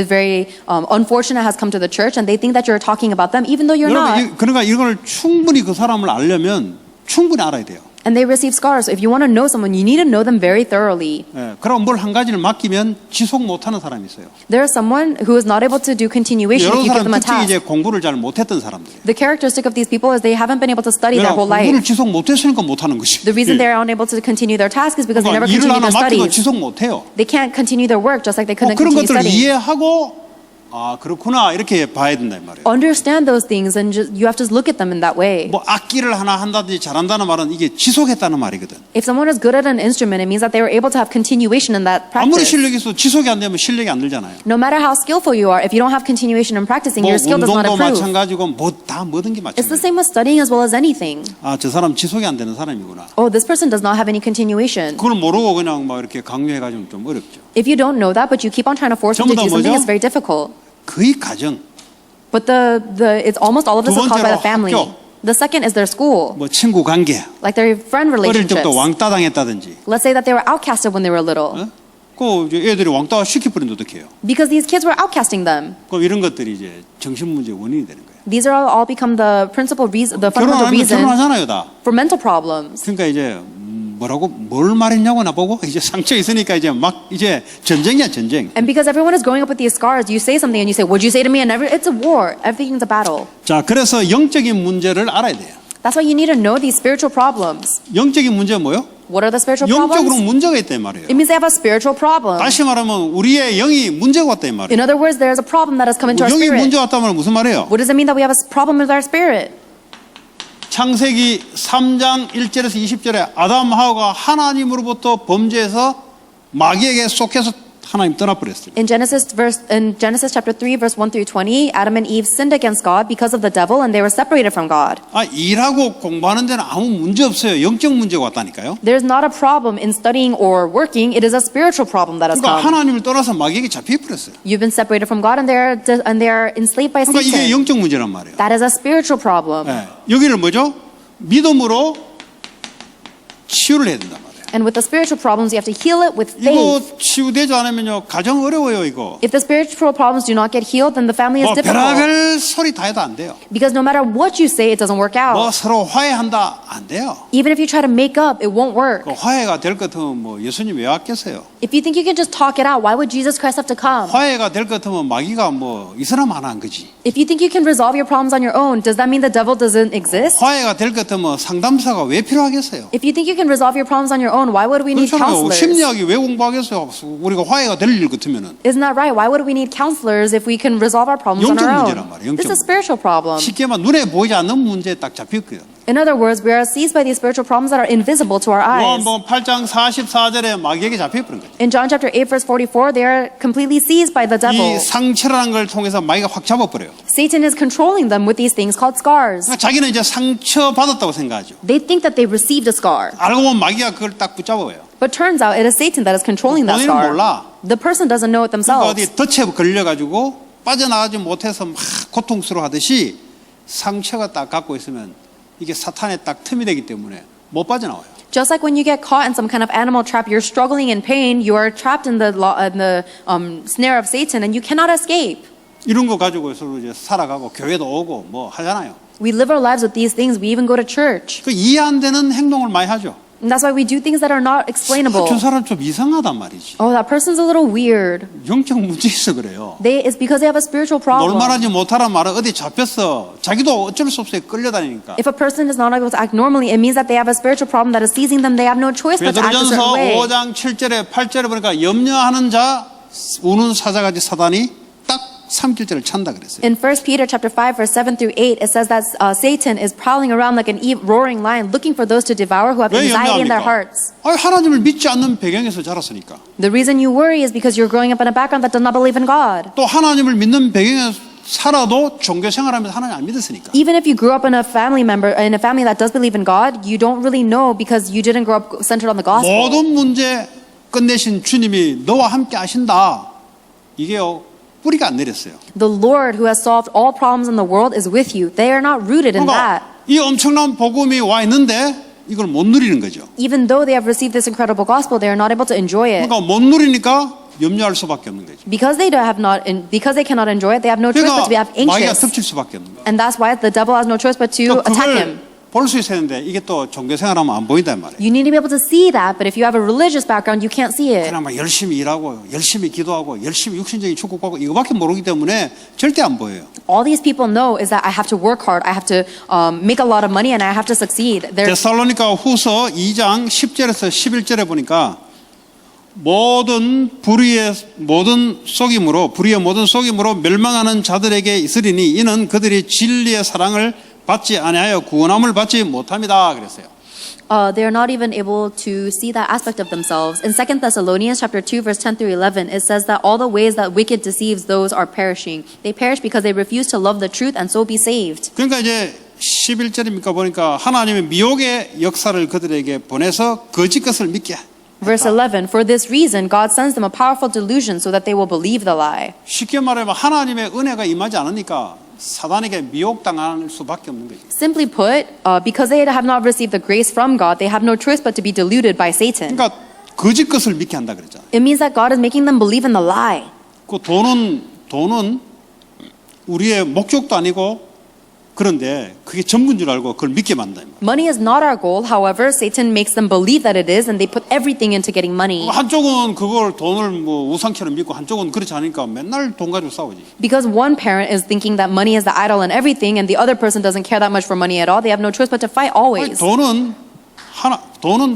very unfortunate has come to the church and they think that you're talking about them, even though you're not. 그러니까 이걸 충분히 그 사람을 알려면 충분히 알아야 돼요. And they receive scars. So if you want to know someone, you need to know them very thoroughly. 예, 그럼 뭘 한 가지를 맡기면 지속 못하는 사람이 있어요. There is someone who is not able to do continuation 여러 if you give 사람 them a 특징이 이제 task. 공부를 잘 못했던 사람들이에요. The characteristic of these people is they haven't been able to study their whole life. 공부를 지속 못했으니까 못하는 것이. The reason they're unable to continue their task is because they never 일을 continue 하나 their 맡기고 studies. 지속 못해요. They can't continue their work just like they couldn't 그런 continue 것들을 studying. 이해하고 아 그렇구나 이렇게 봐야 된다 이 말이에요. Understand those things and just, you have to look at them in that way. 뭐 악기를 하나 한다든지 잘한다는 말은 이게 지속했다는 말이거든. If someone is good at an instrument, it means that they were able to have continuation in that 아무리 practice. 실력이 있어도 지속이 안 되면 실력이 안 늘잖아요. No matter how skillful you are, if you don't have continuation in practicing, 뭐 your skill does not 운동도 improve. 마찬가지고 다 모든 게 It's the 마찬가지. same with studying as well as anything. 아 저 사람 지속이 안 되는 사람이구나. Oh, this person does not have any continuation. 그걸 모르고 그냥 막 이렇게 강요해가지고 좀 어렵죠. If you don't know that, but you keep on trying to force them to 전부 다 do something, 뭐죠? it's very difficult. 거의 가정, But it's almost all of this 두 is caused by 번째로 the family. 학교. The second is their school, 뭐 친구 관계, like their friend 어릴 relationships. 때부터 왕따 당했다든지. Let's say that they were outcasted when they were little. 어? 그 이제 애들이 왕따 시켜버리면 어떡해요? Because these kids were outcasting them. 그럼 이런 것들이 이제 정신 문제의 원인이 되는 거예요. These are all become the principal reason, the 결혼 fundamental 안 하면 reason 결혼하잖아요, 다. for mental problems. 그러니까 이제 뭘 말했냐고 나보고 이제 상처 있으니까 이제 막 이제 전쟁이야 전쟁. And because everyone is growing up with these scars, you say something and you say, "What'd you say to me?" And it's a war. Everything's a battle. 자, 그래서 영적인 문제를 알아야 돼요. That's why you need to know these spiritual problems. 영적인 문제는 뭐요? What are the spiritual 영적으로 problems? 문제가 있단 말이에요. It means they have a spiritual problem. 다시 말하면 우리의 영이 문제가 왔단 말이에요. In other words, there is a problem that has come into our 영이 문제 spirit. 왔다면 무슨 말이에요? What does it mean that we have a problem with our spirit? 창세기 3장 1절에서 20절에 아담 하와가 하나님으로부터 범죄해서 마귀에게 속해서 하나님 떠나버렸어요. In Genesis chapter 3 verse 1 through 20, Adam and Eve sinned against God because of the devil and they were separated from God. 아, 일하고 공부하는 데는 아무 문제 없어요. 영적 문제가 왔다니까요. There's not a problem in studying or working. It is a spiritual problem that has 그러니까 come. 하나님을 떠나서 마귀에게 잡혀버렸어요. You've been separated from God and they are enslaved by 그러니까 이게 Satan. 영적 문제란 말이에요. That is a spiritual problem. 예, 여기를 뭐죠? 믿음으로 치유를 해야 된단 말이에요. And with the spiritual problems, you have to heal it with 이거 faith. 치유되지 않으면요 가정 어려워요 이거. If the spiritual problems do not get healed, then the family is 뭐 difficult. 별의별 소리 다 해도 안 돼요. Because no matter what you say, it doesn't work 뭐 out. 서로 화해한다 안 돼요. Even if you try to make up, it won't work. 그 화해가 될 것 같으면 뭐 예수님 왜 왔겠어요? If you think you can just talk it out, why would Jesus Christ have to come? 화해가 될 것 같으면 마귀가 뭐 이 사람 안 한 거지. If you think you can resolve your problems on your own, does that mean the devil doesn't exist? 화해가 될 것 같으면 상담사가 왜 필요하겠어요? If you think you can resolve your problems on your own, why would we need 그렇잖아요. counselors? 심리학이 왜 공부하겠어요? 우리가 화해가 될 일 같으면은 Isn't that right? Why would we need counselors if we can resolve our problems on 영적 our 문제란 own? 말이에요, 영적 This is a 문제. spiritual problem. 쉽게 말 눈에 보이지 않는 문제에 딱 잡혔거든요. In other words, we are seized by these spiritual problems that are invisible to our eyes. 요한복음 8장 44절에 마귀에게 잡혀버린 거죠. In John chapter 8 verse 44, they are completely seized by the devil. 이 상처라는 걸 통해서 마귀가 확 잡아버려요. Satan is controlling them with these things called scars. 그러니까 자기는 이제 상처 받았다고 생각하죠. They think that they received a scar. 알고 보면 마귀가 그걸 딱 붙잡아요. But turns out it is Satan that is controlling that 본인은 scar. 몰라. The person doesn't know it 그러니까 themselves. 어디 덫에 걸려가지고 빠져나가지 못해서 막 고통스러워하듯이 상처가 딱 갖고 있으면 이게 사탄의 딱 틈이 되기 때문에 못 빠져나와요. Just like when you get caught in some kind of animal trap, you're struggling in pain, you are trapped in the snare of Satan and you cannot escape. 이런 거 가지고 서로 이제 살아가고 교회도 오고 뭐 하잖아요. We live our lives with these things. We even go to church. 그 이해 안 되는 행동을 많이 하죠. And that's why we do things that are not explainable. 저 사람 좀 이상하단 말이지. Oh, that person's a little weird. 영적 문제 있어 그래요. It's because they have a spiritual problem. 놀만하지 못하란 말은 어디 잡혔어. 자기도 어쩔 수 없이 끌려다니니까. If a person is not able to act normally, it means that they have a spiritual problem that is seizing them. They have no choice but to act a certain 베드로전서 way. 5장 7절에 8절에 보니까 염려하는 자 우는 사자같이 사단이 딱 3길절을 찬다 그랬어요. In 1 Peter chapter 5 verse 7 through 8, it says that Satan is prowling around like an roaring lion, looking for those to devour who have 왜 anxiety in their 염려합니까? hearts. 하나님을 믿지 않는 배경에서 자랐으니까. The reason you worry is because you're growing up in a background that does not believe in God. 또 하나님을 믿는 배경에서 살아도 종교 생활하면서 하나님 안 믿었으니까. Even if you grew up in a family that does believe in God, you don't really know because you didn't grow up centered on the gospel. 모든 문제 끝내신 주님이 너와 함께 하신다. 이게요. 뿌리가 안 내렸어요. The Lord who has solved all problems in the world is with you. They are not rooted in 그러니까 that. 이 엄청난 복음이 와 있는데 이걸 못 누리는 거죠. Even though they have received this incredible gospel, they are not able to enjoy it. 그러니까 못 누리니까 염려할 수밖에 없는 거죠. Because they because they cannot enjoy it, they have no choice but to be 그러니까 마귀가 anxious. 덮칠 수밖에 없는 거예요. And that's why the devil has no choice but to attack 그걸 him. 볼 수 있어야 되는데 이게 또 종교 생활하면 안 보인단 말이에요. You need to be able to see that, but if you have a religious background, you can't see it. 그냥 막 열심히 일하고 열심히 기도하고 열심히 육신적인 축복하고 이거밖에 모르기 때문에 절대 안 보여요. All these people know is that I have to work hard, I have to make a lot of money, and I have to succeed. 데살로니가 후서 2장 10절에서 11절에 보니까 모든 불의의 모든 속임으로 멸망하는 자들에게 있으리니 이는 그들이 진리의 사랑을 받지 아니하여 구원함을 받지 못합니다. 그랬어요. They are not even able to see that aspect of themselves. In 2 Thessalonians chapter 2, verse 10 through 11, it says that all the ways that wicked deceives those are perishing. They perish because they refuse to love the truth and so be saved. 그러니까 이제 11절입니까 보니까 하나님의 미혹의 역사를 그들에게 보내서 거짓 것을 믿게. Verse 11, for this reason, God sends them a powerful delusion so that they will believe the lie. 쉽게 말하면 하나님의 은혜가 임하지 않으니까 사단에게 미혹당할 수밖에 없는 거죠. Simply put, because they have not received the grace from God, they have no choice but to be deluded by Satan. 그러니까 거짓 것을 믿게 한다 그랬잖아요. It means that God is making them believe in the lie. 그 돈은 우리의 목적도 아니고 그런데 그게 전부인 줄 알고 그걸 믿게 만든다. Money is not our goal. However, Satan makes them believe that it is, and they put everything into getting money. 한쪽은 그걸 돈을 뭐 우상처럼 믿고 한쪽은 그렇지 않으니까 맨날 돈 가지고 싸우지. Because one parent is thinking that money is the idol and everything, and the other person doesn't care that much for money at all, they have no choice but to fight always. 돈은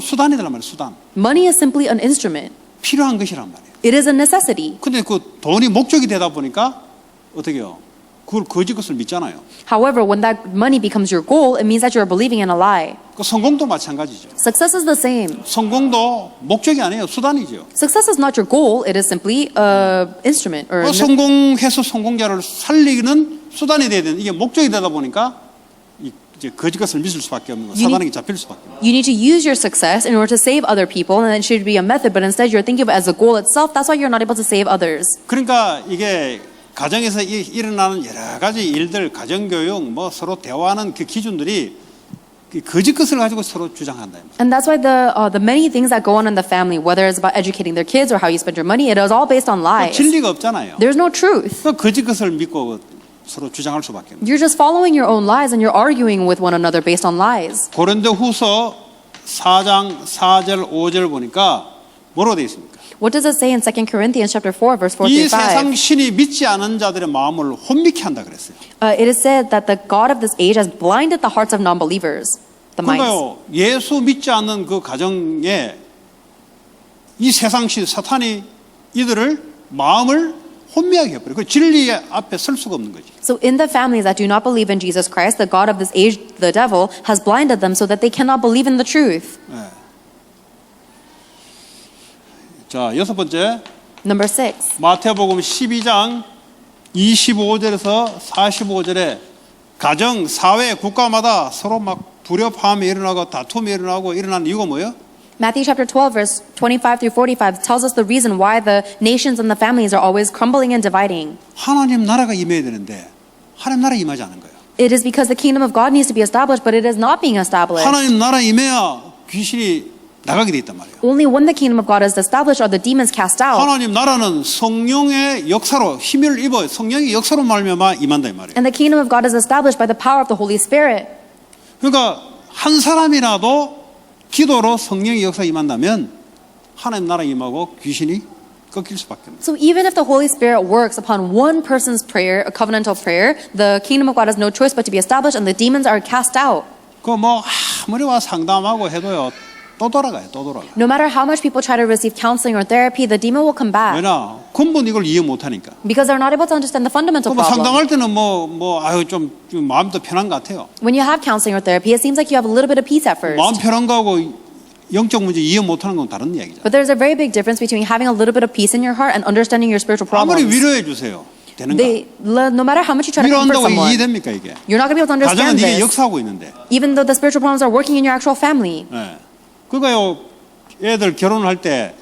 수단이란 말이에요. 수단. Money is simply an instrument. 필요한 것이란 말이에요. It is a necessity. 근데 그 돈이 목적이 되다 보니까 어떻게 해요? 그걸 거짓 것을 믿잖아요. However, when that money becomes your goal, it means that you are believing in a lie. 그 성공도 마찬가지죠. Success is the same. 성공도 목적이 아니에요. 수단이죠. Success is not your goal, it is simply an instrument. Or 성공해서 성공자를 살리는 수단이 돼야 되는 이게 목적이 되다 보니까 이제 거짓 것을 믿을 수밖에 없는 거. 사단에게 잡힐 수밖에 없는 거. you need to use your success in order to save other people, and it should be a method, but instead you're thinking of it as a goal itself. That's why you're not able to save others. 그러니까 이게 가정에서 일어나는 여러 가지 일들, 가정교육, 뭐 서로 대화하는 그 기준들이 거짓 것을 가지고 서로 주장한다. And that's why the many things that go on in the family, whether it's about educating their kids or how you spend your money, it is all based on lies. 진리가 없잖아요. There's no truth. 그 거짓 것을 믿고 서로 주장할 수밖에 없는. You're just following your own lies and you're arguing with one another based on lies. 고린도후서 4장 4절 5절 보니까 뭐로 되어 있습니까? What does it say in 2 Corinthians chapter 4, verse 4 이 through 5? 세상 신이 믿지 않은 자들의 마음을 혼미케 한다 그랬어요. It is said that the God of this age has blinded the hearts of non-believers, the minds. 그러니까요, 예수 믿지 않는 그 가정에 이 세상 신 사탄이 이들을 마음을 혼미하게 해버려요. 그 진리 앞에 설 수가 없는 거지. So in the families that do not believe in Jesus Christ, the God of this age, the devil, has blinded them so that they cannot believe in the truth. 네. 자, 여섯 번째. Number 6. 마태복음 12장 25절에서 45절에 가정, 사회, 국가마다 서로 막 불협화음이 일어나고 다툼이 일어나고 일어나는 이유가 뭐예요? Matthew chapter 12, verse 25 through 45 tells us the reason why the nations and the families are always crumbling and dividing. 하나님 나라가 임해야 되는데 하나님 나라 임하지 않은 거예요. It is because the kingdom of God needs to be established, but it is not being established. 하나님 나라 임해야 귀신이 나가게 돼 있단 말이에요. Only when the kingdom of God is established are the demons cast out. 하나님 나라는 성령의 역사로 힘을 입어 성령의 역사로 말미암아 임한다 이 말이에요. And the kingdom of God is established by the power of the Holy Spirit. 그러니까 한 사람이라도 기도로 성령의 역사 임한다면 하나님 나라 임하고 귀신이 꺾일 수밖에 없어요. So even if the Holy Spirit works upon one person's prayer, a covenantal prayer, the kingdom of God has no choice but to be established and the demons are cast out. 그 뭐 아무리 와 상담하고 해도요. 또 돌아가요. No matter how much people try to receive counseling or therapy, the demon will come back. 왜냐? 근본 이걸 이해 못 하니까. Because they're not able to understand the fundamental 뭐 problem. 상담할 때는 아유 좀 마음도 편한 것 같아요. When you have counseling or therapy, it seems like you have a little bit of peace at first. 마음 편한 거하고 영적 문제 이해 못 하는 건 다른 이야기죠. But there's a very big difference between having a little bit of peace in your heart and understanding your spiritual 아무리 problems. 위로해 주세요. 되는가? No matter how much you try to comfort 위로한다고 someone, 이해됩니까 이게? you're not going to be able to 가정은 understand 이게 this, 역사하고 있는데. even though the spiritual problems are working in your actual family. 네. 그러니까요. 애들 결혼할 때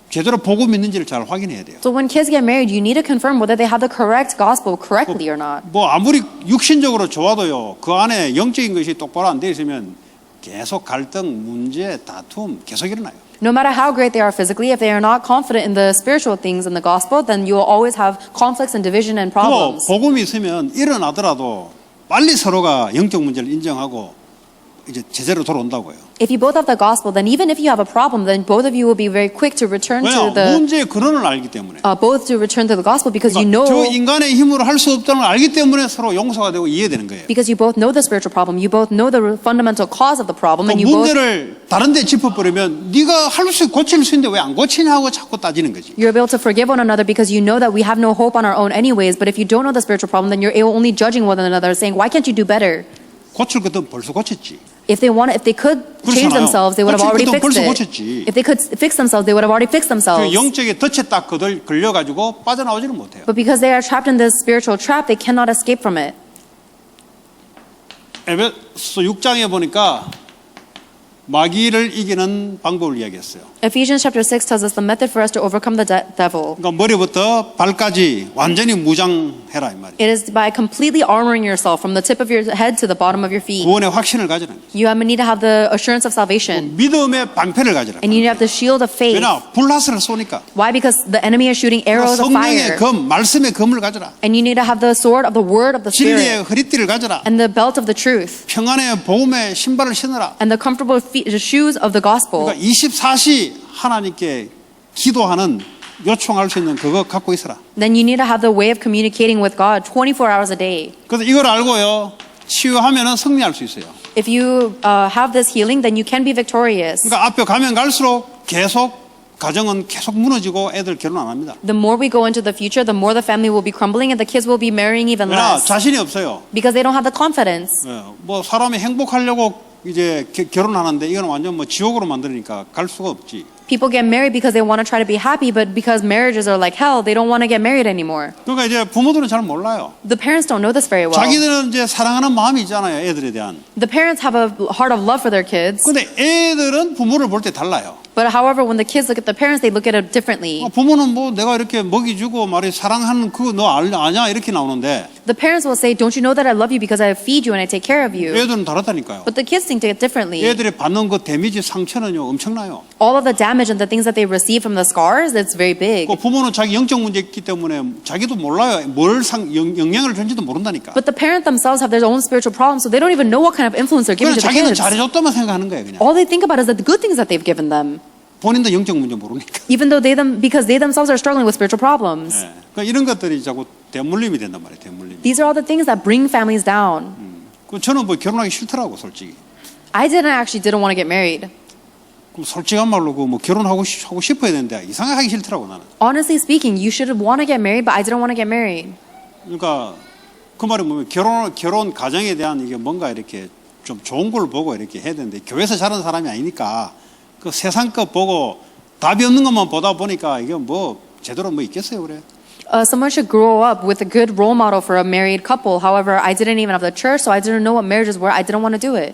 제대로 복음 믿는지를 잘 확인해야 돼요. So when kids get married, you need to confirm whether they have the correct gospel correctly or not. 뭐 아무리 육신적으로 좋아도요. 그 안에 영적인 것이 똑바로 안 돼 있으면 계속 갈등, 문제, 다툼 계속 일어나요. No matter how great they are physically, if they are not confident in the spiritual things in the gospel, then you will always have conflicts and division and 또 problems. 복음이 있으면 일어나더라도 빨리 서로가 영적 문제를 인정하고 이제 제대로 돌아온다고요. If you both have the gospel, then even if you have a problem, then both of you will be very quick to return to 왜냐? the 문제의 근원을 알기 때문에. both to return to the gospel because you 그러니까 know 저 인간의 힘으로 할 수 없다는 걸 알기 때문에 서로 용서가 되고 이해되는 거예요. because you both know the spiritual problem, you both know the fundamental cause of the problem, 그 and you both 문제를 다른 데 짚어버리면 네가 할 수 고칠 수 있는데 왜 안 고치냐고 자꾸 따지는 거지. you're able to forgive one another because you know that we have no hope on our own anyways. But if you don't know the spiritual problem, then you're only judging one another, saying, "Why can't you do better?" 고칠 것도 벌써 고쳤지. If they could change 그렇잖아요. themselves, they would have already 고칠 것도 fixed 벌써 it. 고쳤지. If they could fix themselves, they would have already fixed 그 themselves. 영적인 덫에 딱 걸려가지고 빠져나오지를 못해요. But because they are trapped in this spiritual trap, they cannot escape from it. 에베소 6장에 보니까 마귀를 이기는 방법을 이야기했어요. Ephesians chapter 6 tells us the method for us to overcome the devil. 그러니까 머리부터 발까지 완전히 무장해라 이 말이에요. It is by completely armoring yourself from the tip of your head to the bottom of your feet. 구원의 확신을 가지는 거예요. You need to have the assurance of salvation. 믿음의 방패를 가지라. And you need to have the shield of faith. 왜냐? 불나스를 쏘니까. Why? Because the enemy is shooting arrows of 성령의 fire. 검, 말씀의 검을 가져라. And you need to have the sword of the word of the 진리의 Spirit. 허리띠를 가져라. And the belt of the truth. 평안의 복음의 신발을 신으라. And the comfortable the shoes of the gospel. 그러니까 24시 하나님께 기도하는 요청할 수 있는 그거 갖고 있어라. Then you need to have the way of communicating with God 24 hours a day. 그래서 이걸 알고요. 치유하면은 승리할 수 있어요. If you have this healing, then you can be victorious. 그러니까 앞에 가면 갈수록 계속 가정은 계속 무너지고 애들 결혼 안 합니다. The more we go into the future, the more the family will be crumbling and the kids will be marrying even 왜냐? less. 자신이 없어요. Because they don't have the confidence. 예, 뭐 사람이 행복하려고 이제 결혼하는데 이건 완전 뭐 지옥으로 만드니까 갈 수가 없지. People get married because they want to try to be happy, but because marriages are like hell, they don't want to get married anymore. 그러니까 이제 부모들은 잘 몰라요. The parents don't know this very well. 자기들은 이제 사랑하는 마음이 있잖아요, 애들에 대한. The parents have a heart of love for their kids. 근데 애들은 부모를 볼 때 달라요. But however, when the kids look at the parents, they look at it differently. 부모는 뭐 내가 이렇게 먹이 주고 말이 사랑하는 그거 너 아냐 이렇게 나오는데 The parents will say, "Don't you know that I love you because I feed you and I take care of you?" 애들은 다르다니까요. But the kids think it differently. 애들이 받는 그 데미지 상처는요 엄청나요. All of the damage and the things that they receive from the scars, it's very big. 그 부모는 자기 영적 문제 있기 때문에 자기도 몰라요. 뭘 영향을 준지도 모른다니까. But the parents themselves have their own spiritual problems, so they don't even know what kind of influence they're giving 그냥 to the 자기는 kids. 잘해줬다만 생각하는 거예요, 그냥. All they think about is the good things that they've given them, 본인도 영적 문제 모르니까. even though because they themselves are struggling with spiritual problems. 네. 그러니까 이런 것들이 자꾸 대물림이 된단 말이에요, 대물림. These are all the things that bring families down. 저는 뭐 결혼하기 싫더라고, 솔직히. I didn't want to get married. 그럼 솔직한 말로 그 뭐 결혼하고 하고 싶어야 되는데 이상하게 하기 싫더라고 나는. Honestly speaking, you should want to get married, but I didn't want to get married. 그러니까 그 말이 뭐냐면 결혼 가정에 대한 이게 뭔가 이렇게 좀 좋은 걸 보고 이렇게 해야 되는데 교회에서 자란 사람이 아니니까 그 세상 것 보고 답이 없는 것만 보다 보니까 이게 뭐 제대로 뭐 있겠어요, 그래. Someone should grow up with a good role model for a married couple. However, I didn't even have the church, so I didn't know what marriages were. I didn't want to do it.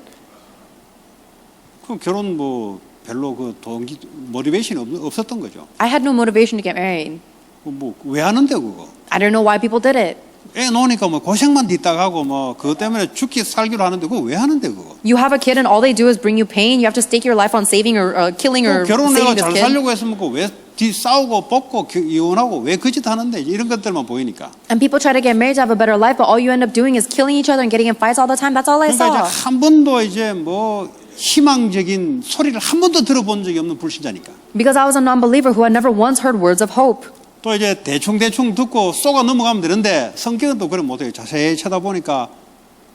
그럼 결혼 뭐 별로 그 동기 모티베이션이 없었던 거죠. I had no motivation to get married. 뭐 왜 하는데 그거? I don't know why people did it. 애 놓으니까 뭐 고생만 뒤따가 하고 뭐 그것 때문에 죽기 살기로 하는데 그거 왜 하는데 그거? You have a kid and all they do is bring you pain. You have to stake your life on saving or killing or 결혼해가 saving this 잘 kid. 살려고 했으면 그왜 싸우고 뽑고 이혼하고 왜 그 짓 하는데 이런 것들만 보이니까. And people try to get married to have a better life, but all you end up doing is killing each other and getting in fights all the time. That's all I 그러니까 saw. 이제 한 번도 이제 뭐 희망적인 소리를 한 번도 들어본 적이 없는 불신자니까. Because I was a non-believer who had never once heard words of hope. 또 이제 대충 듣고 쏘가 넘어가면 되는데 성격은 또 그래 못해요. 자세히 쳐다보니까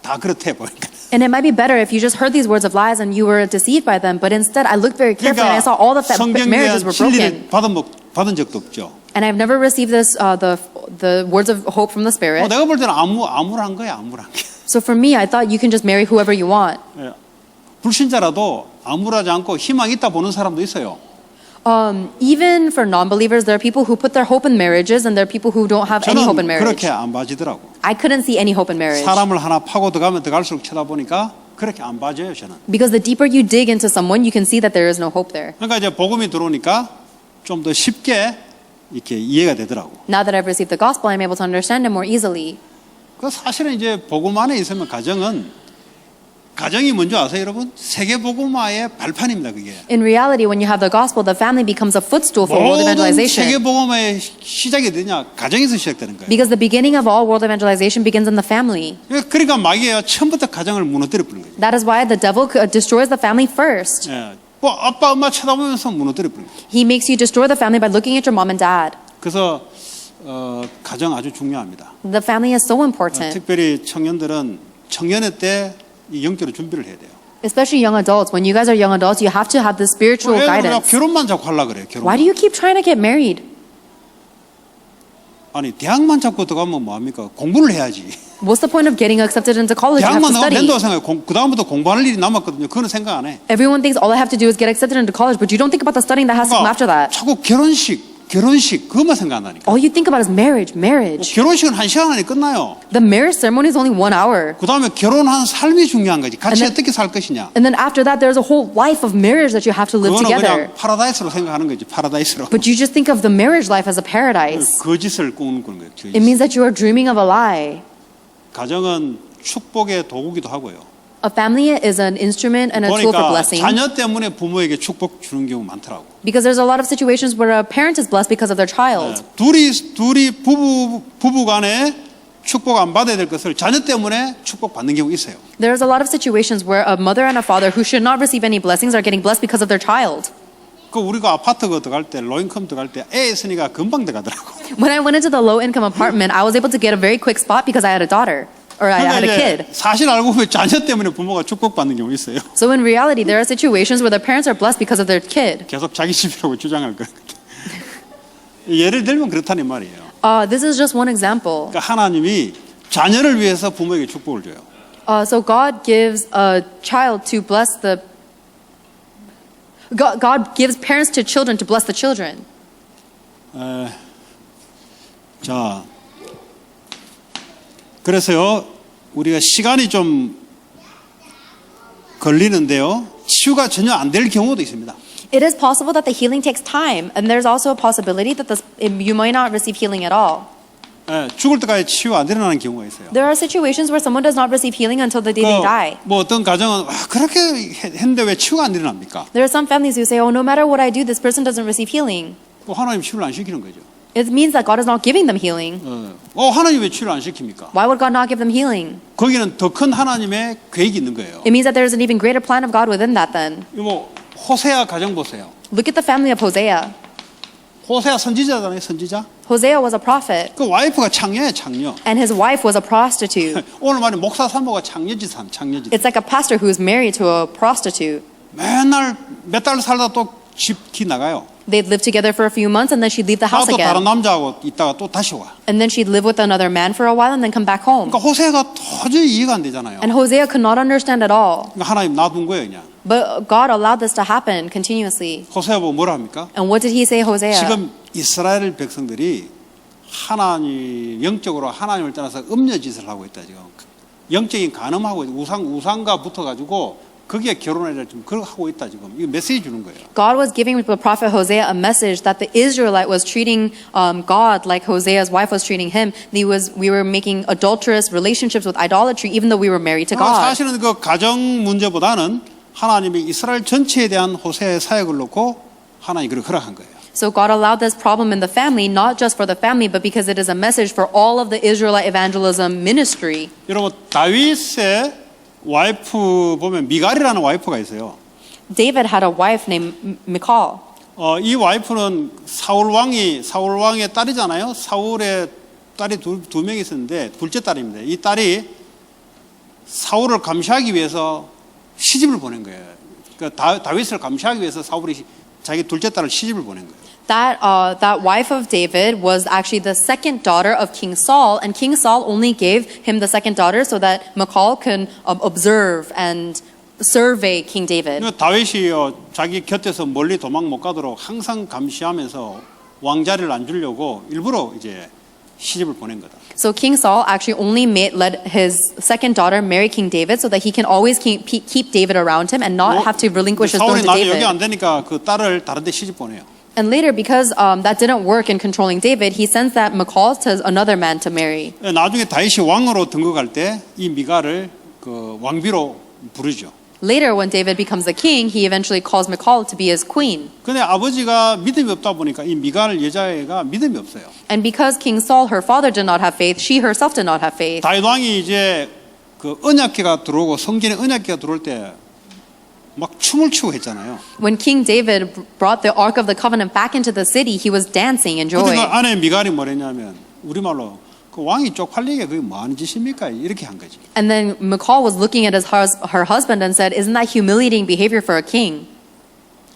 다 그렇대 보니까. And it might be better if you just heard these words of lies and you were deceived by them. But instead, I looked very carefully and I saw all the 성경에 marriages 대한 were broken. 진리를 받은 적도 없죠. And I've never received this the words of hope from the Spirit. 내가 볼 때는 암울한 거야, 암울한 게. So for me, I thought you can just marry whoever you want. 불신자라도 암울하지 않고 희망 있다 보는 사람도 있어요. Even for non-believers, there are people who put their hope in marriages, and there are people who don't have any hope in 저는 marriage. 그렇게 안 봐지더라고. I couldn't see any hope in marriage. 사람을 하나 파고 들어가면 들어갈수록 쳐다보니까 그렇게 안 봐져요, 저는. Because the deeper you dig into someone, you can see that there is no hope there. 그러니까 이제 복음이 들어오니까 좀 더 쉽게 이렇게 이해가 되더라고. Now that I've received the gospel, I'm able to understand it more easily. 그 사실은 이제 복음 안에 있으면 가정은 가정이 뭔지 아세요, 여러분? 세계복음화의 발판입니다, 그게. In reality, when you have the gospel, the family becomes a footstool for world 모든 evangelization. 세계복음화의 시작이 되냐? 가정에서 시작되는 거예요. Because the beginning of all world evangelization begins in the family. 그러니까 마귀가 처음부터 가정을 무너뜨려 버리는 거예요. That is why the devil destroys the family first. 예. 뭐 아빠, 엄마 쳐다보면서 무너뜨려 버리는 거예요. He makes you destroy the family by looking at your mom and dad. 그래서 가정 아주 중요합니다. The family is so important. 특별히 청년들은 청년의 때 이 영적으로 준비를 해야 돼요. Especially young adults. When you guys are young adults, you have to have the spiritual 왜 guidance. 결혼만 자꾸 하려고 그래요. Why 결혼. do you keep trying to get married? 아니 대학만 자꾸 들어가면 뭐합니까? 공부를 해야지. What's the point of getting accepted into college? You have 대학만 to 나가면 study. 된다고 생각해요. 그 다음부터 공부할 일이 남았거든요. 그거는 생각 안 해. Everyone thinks all I have to do is get accepted into college, but you don't think about the studying that has to come after that. 자꾸 결혼식 그것만 생각한다니까. All you think about is marriage. 결혼식은 1시간 안에 끝나요. The marriage ceremony is only 1 hour. 그 다음에 결혼한 삶이 중요한 거지. 같이 And then- 어떻게 살 것이냐. And then after that, there's a whole life of marriage that you have to live 그거는 together. 그냥 파라다이스로 생각하는 거지. 파라다이스로. But you just think of the marriage life as a paradise. 거짓을 꾸는 거예요. It means that you are dreaming of a lie. 가정은 축복의 도구기도 하고요. A family is an instrument and a tool for 보니까 blessing. 자녀 때문에 부모에게 축복 주는 경우 많더라고. Because there's a lot of situations where a parent is blessed because of their child. 둘이 부부간에 축복 안 받아야 될 것을 자녀 때문에 축복 받는 경우 있어요. There's a lot of situations where a mother and a father who should not receive any blessings are getting blessed because of their child. 그 우리가 아파트 들어갈 때 로인컴 들어갈 때 애 있으니까 금방 들어가더라고. When I went into the low income apartment, I was able to get a very quick spot because I had a daughter. Or I had a kid. 사실 알고 보면 자녀 때문에 부모가 축복 받는 경우 있어요. So in reality, there are situations where the parents are blessed because of their kid. 계속 자기 집이라고 주장할 거예요. 예를 들면 그렇다는 말이에요. This is just one example. 그러니까 하나님이 자녀를 위해서 부모에게 축복을 줘요. So God gives a child to bless the. God gives parents to children to bless the children. 자, 그래서요 우리가 시간이 좀 걸리는데요. 치유가 전혀 안 될 경우도 있습니다. It is possible that the healing takes time, and there's also a possibility that you might not receive healing at all. 죽을 때까지 치유 안 일어나는 경우가 있어요. There are situations where someone does not receive healing until the day they die. 뭐 어떤 가정은 그렇게 했는데 왜 치유가 안 일어납니까? There are some families who say, "Oh, no matter what I do, this person doesn't receive healing." 뭐 하나님 치유를 안 시키는 거죠. It means that God is not giving them healing. 하나님 왜 치유를 안 시킵니까? Why would God not give them healing? 거기는 더 큰 하나님의 계획이 있는 거예요. It means that there is an even greater plan of God within that. Then 뭐 호세아 가정 보세요. look at the family of Hosea. 호세아 선지자잖아요, 선지자. Hosea was a prophet, 그 와이프가 창녀예요, 창녀. and his wife was a prostitute. 오늘 말에 목사 산모가 창녀지산, 창녀지. It's like a pastor who is married to a prostitute. 맨날 몇 달 살다 또 집 나가요. They'd live together for a few months, and then she'd leave the house 또 다른 again. 남자하고 있다가 또 다시 와. And then she'd live with another man for a while and then come back home. 그러니까 호세아가 도저히 이해가 안 되잖아요. And Hosea could not understand at all. 그러니까 하나님 놔둔 거예요, 그냥. But God allowed this to happen continuously. 호세아 보고 뭐라 합니까? And what did he say, Hosea? 지금 이스라엘 백성들이 영적으로 하나님을 떠나서 음녀짓을 하고 있다 지금. 영적인 간음하고 우상과 붙어가지고 거기에 결혼을 좀 하고 있다 지금. 이거 메시지 주는 거예요. God was giving the prophet Hosea a message that the Israelite was treating God like Hosea's wife was treating him. We were making adulterous relationships with idolatry, even though we were married to God. 사실은 그 가정 문제보다는 하나님이 이스라엘 전체에 대한 호세아의 사역을 놓고 하나님이 그걸 허락한 거예요. So God allowed this problem in the family, not just for the family, but because it is a message for all of the Israelite evangelism ministry. 여러분 다윗의 와이프 보면 미갈이라는 와이프가 있어요. David had a wife named Michal. 이 와이프는 사울 왕의 딸이잖아요. 사울의 딸이 두 명이 있었는데 둘째 딸입니다. 이 딸이 사울을 감시하기 위해서 시집을 보낸 거예요. 그러니까 다윗을 감시하기 위해서 사울이 자기 둘째 딸을 시집을 보낸 거예요. That wife of David was actually the second daughter of King Saul, and King Saul only gave him the second daughter so that Michal can observe and survey King David. 다윗이 자기 곁에서 멀리 도망 못 가도록 항상 감시하면서 왕자리를 안 주려고 일부러 이제 시집을 보낸 거다. So King Saul actually only let his second daughter marry King David so that he can always keep David around him and not have to relinquish his throne 사울이 to 나중에 여기 안 David. 되니까 그 딸을 다른 데 시집 보내요. And later, because that didn't work in controlling David, he sends that Michal to another man to marry. 나중에 다윗이 왕으로 등극할 때 이 미갈을 그 왕비로 부르죠. Later, when David becomes the king, he eventually calls Michal to be his queen. 근데 아버지가 믿음이 없다 보니까 이 미갈 여자애가 믿음이 없어요. And because King Saul, her father, did not have faith, she herself did not have faith. 다윗 왕이 이제 그 언약궤가 들어오고 성전에 언약궤가 들어올 때 막 춤을 추고 했잖아요. When King David brought the Ark of the Covenant back into the city, he was dancing in 근데 그 joy. 아내 미갈이 뭐랬냐면 우리말로 그 왕이 쪽팔리게 그게 뭐 하는 짓입니까? 이렇게 한 거지. And then Michal was looking at her husband and said, "Isn't that humiliating behavior for a king?"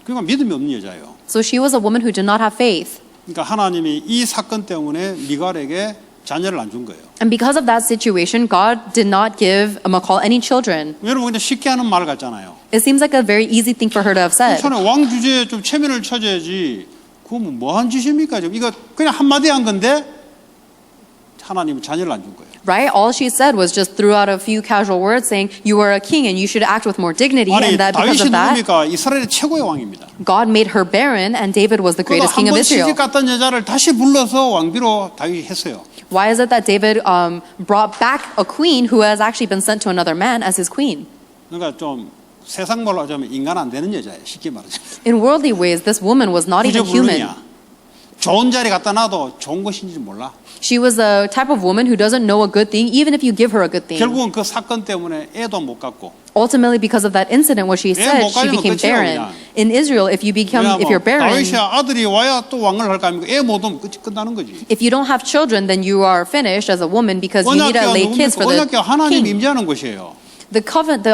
그러니까 믿음이 없는 여자예요. So she was a woman who did not have faith. 그러니까 하나님이 이 사건 때문에 미갈에게 자녀를 안 준 거예요. And because of that situation, God did not give Michal any children. 여러분 그냥 쉽게 하는 말 같잖아요. It seems like a very easy thing for her to have said. 손에 왕 주제에 좀 체면을 찾아야지. 그거 뭐 한 짓입니까? 지금 이거 그냥 한마디 한 건데 하나님은 자녀를 안 준 거예요. Right? All she said was just threw out a few casual words saying, "You are a king and you should act with more dignity." 아니 And that because 다윗이 of that, 누굽니까? 이스라엘의 최고의 왕입니다. God made her barren and David was the greatest king of 한번 Israel. 시집 갔던 여자를 다시 불러서 왕비로 다윗이 했어요. Why is it that David brought back a queen who has actually been sent to another man as his queen? 그러니까 좀 세상 말로 하자면 인간 안 되는 여자예요. 쉽게 말하자면. In worldly ways, this woman was not even human. 구제불능이야. 좋은 자리 갖다 놔도 좋은 것인지 몰라. She was the type of woman who doesn't know a good thing, even if you give her a good thing. 결국은 그 사건 때문에 애도 못 갖고. Ultimately, because of that incident where she said 못 she 가지면 became 끝이에요, barren. 그냥. In Israel, if you're barren, 다윗이 아들이 와야 또 왕을 할까 하면 애 못 오면 끝나는 거지. if you don't have children, then you are finished as a woman because you need to 언약궤가 lay kids for the 언약궤 하나님 king. 임재하는 곳이에요. The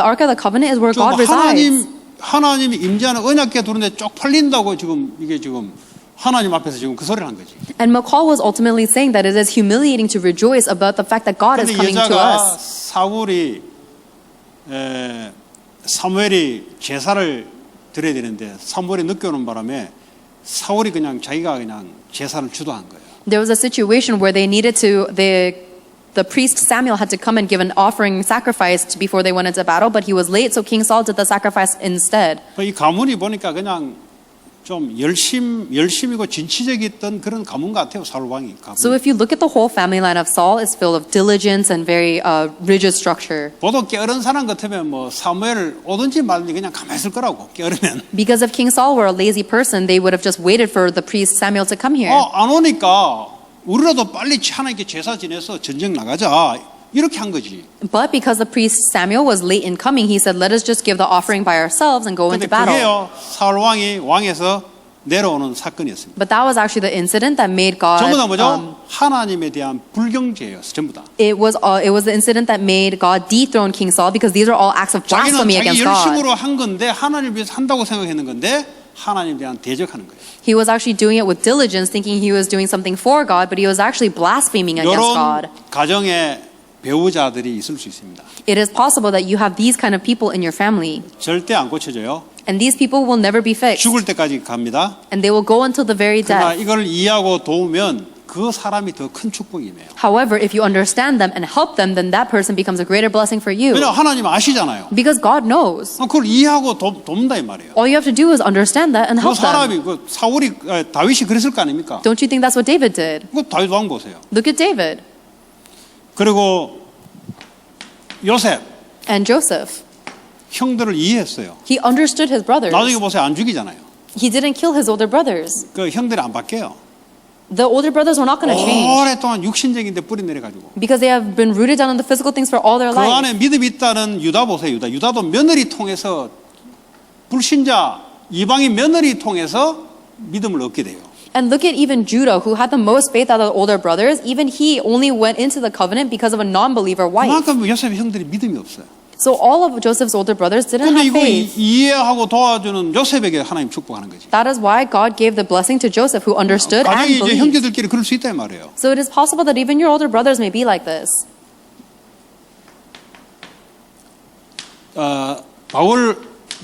Ark of the Covenant is where God resides. 하나님이 임재하는 언약궤 두는데 쪽팔린다고 지금 이게 지금 하나님 앞에서 지금 그 소리를 한 거지. And Michal was ultimately saying that it is humiliating to rejoice about the fact that God is 근데 coming to 여자가 us. 사무엘이 제사를 드려야 되는데 사무엘이 늦게 오는 바람에 사울이 그냥 자기가 그냥 제사를 주도한 거예요. There was a situation where they needed to the priest Samuel had to come and give an offering sacrifice before they went into battle, but he was late, so King Saul did the sacrifice instead. 이 가문이 보니까 그냥 좀 열심이고 진취적이었던 그런 가문 같아요. 사울 왕이. So if you look at the whole family line of Saul, it's filled of diligence and very rigid structure. 보통 게으른 사람 같으면 뭐 사무엘 오든지 말든지 그냥 가만히 있을 거라고 게으르면. Because if King Saul were a lazy person, they would have just waited for the priest Samuel to come here. 안 오니까 우리라도 빨리 하나님께 제사 지내서 전쟁 나가자. 이렇게 한 거지. But because the priest Samuel was late in coming, he said, "Let us just give the offering by ourselves and go 근데 into battle." 그게요. 사울 왕이 왕에서 내려오는 사건이었습니다. But that was actually the incident that made God. 전부 다 뭐죠? 하나님에 대한 불경죄였어. 전부 다. It was the incident that made God dethrone King Saul because these are all acts of 자기는 blasphemy 자기 against God. 열심으로 한 건데 하나님을 위해서 한다고 생각했는 건데 하나님에 대한 대적하는 거예요. He was actually doing it with diligence, thinking he was doing something for God, but he was actually blaspheming against God. 이런 가정에 배우자들이 있을 수 있습니다. It is possible that you have these kind of people in your family, 절대 안 고쳐져요. and these people will never be fixed, 죽을 때까지 갑니다. and they will go until the very 그러나 death. 이걸 이해하고 도우면 그 사람이 더 큰 축복이네요. However, if you understand them and help them, then that person becomes a greater blessing for you. 왜냐하면 하나님 아시잖아요. Because God knows. 그걸 이해하고 돕는다 이 말이에요. All you have to do is understand that and 그 help them. 사람이 그 다윗이 그랬을 거 아닙니까? Don't you think that's what David did? 그 다윗 왕 보세요. Look at David 그리고 요셉 and Joseph. 형들을 이해했어요. He understood his brothers. 나중에 보세요 안 죽이잖아요. He didn't kill his older brothers. 그 형들이 안 바뀌어요. The older brothers were not going to change 오랫동안 육신적인데 뿌리 내려가지고 because they have been rooted down in the physical things for all their 그 life. 안에 믿음이 있다는 유다 보세요. 유다도 며느리 통해서 불신자 이방인 며느리 통해서 믿음을 얻게 돼요. And look at even Judah, who had the most faith out of the older brothers. Even he only went into the covenant because of a non-believer wife. 그만큼 요셉의 형들이 믿음이 없어요. So all of Joseph's older brothers didn't 근데 have 이거 faith. 이해하고 도와주는 요셉에게 하나님 축복하는 거지. That is why God gave the blessing to Joseph, who understood and 가정이 이제 believed. 형제들끼리 그럴 수 있다 이 말이에요. So it is possible that even your older brothers may be like this. 바울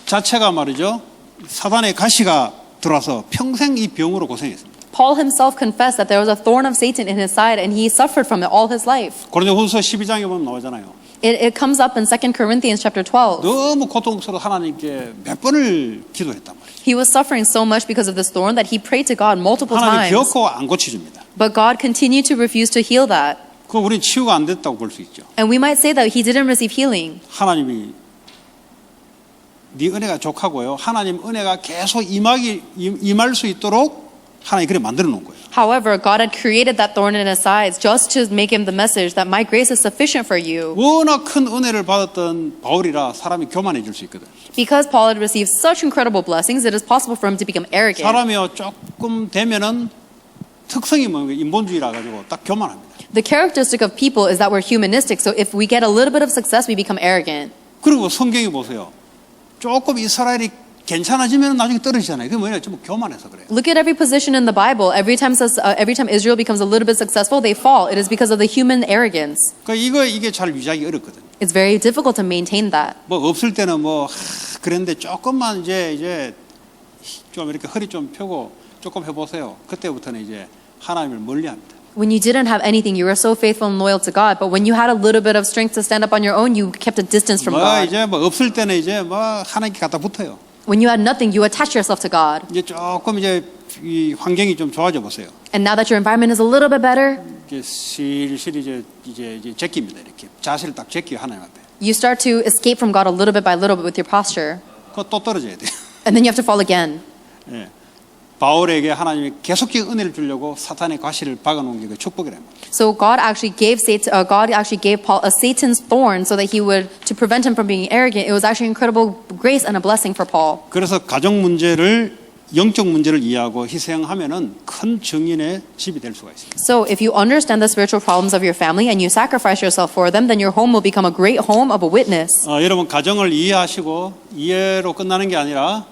자체가 말이죠. 사단의 가시가 들어와서 평생 이 병으로 고생했습니다. Paul himself confessed that there was a thorn of Satan in his side and he suffered from it all his life. 고린도후서 12장에 보면 나오잖아요. It comes up in 2 Corinthians chapter 12. 너무 고통스러워 하나님께 몇 번을 기도했단 말이에요. He was suffering so much because of this thorn that he prayed to God multiple 하나님 times. 결코 안 고쳐줍니다. But God continued to refuse to heal that. 그 우리는 치유가 안 됐다고 볼 수 있죠. And we might say that he didn't receive healing. 하나님이 네 은혜가 족하고요. 하나님 은혜가 계속 임할 수 있도록 하나님 그렇게 만들어 놓은 거예요. However, God had created that thorn in his side just to make him the message that my grace is sufficient for you. 워낙 큰 은혜를 받았던 바울이라 사람이 교만해질 수 있거든. Because Paul had received such incredible blessings, it is possible for him to become arrogant. 사람이요 조금 되면은 특성이 뭐 인본주의라 가지고 딱 교만합니다. The characteristic of people is that we're humanistic, so if we get a little bit of success, we become arrogant. 그리고 성경이 보세요. 조금 이스라엘이 괜찮아지면 나중에 떨어지잖아요. 그게 뭐냐? 좀 교만해서 그래요. Look at every position in the Bible. Every time Israel becomes a little bit successful, they fall. It is because of the human arrogance. 그러니까 이게 잘 유지하기 어렵거든. It's very difficult to maintain that. 뭐 없을 때는 뭐 그랬는데 조금만 이제 좀 이렇게 허리 좀 펴고 조금 해보세요. 그때부터는 이제 하나님을 멀리합니다. When you didn't have anything, you were so faithful and loyal to God. But when you had a little bit of strength to stand up on your own, you kept a distance from 뭐 God. 이제 뭐 없을 때는 이제 뭐 하나님께 갖다 붙어요. When you had nothing, you attached yourself to God. 이제 조금 이제 이 환경이 좀 좋아져 보세요. And now that your environment is a little bit better, 이제 슬슬 이제 제낍니다. 이렇게 자세를 딱 제끼요 하나님 앞에. you start to escape from God a little bit by little bit with your posture. 그거 또 떨어져야 돼요. And then you have to fall again. 예. 바울에게 하나님이 계속적인 은혜를 주려고 사탄의 과실을 박아놓은 게 그 축복이랍니다. So God actually gave Paul a Satan's thorn so that he would, to prevent him from being arrogant. It was actually incredible grace and a blessing for Paul. 그래서 가정 문제를 영적 문제를 이해하고 희생하면은 큰 증인의 집이 될 수가 있습니다. So if you understand the spiritual problems of your family and you sacrifice yourself for them, then your home will become a great home of a witness. 여러분 가정을 이해하시고 이해로 끝나는 게 아니라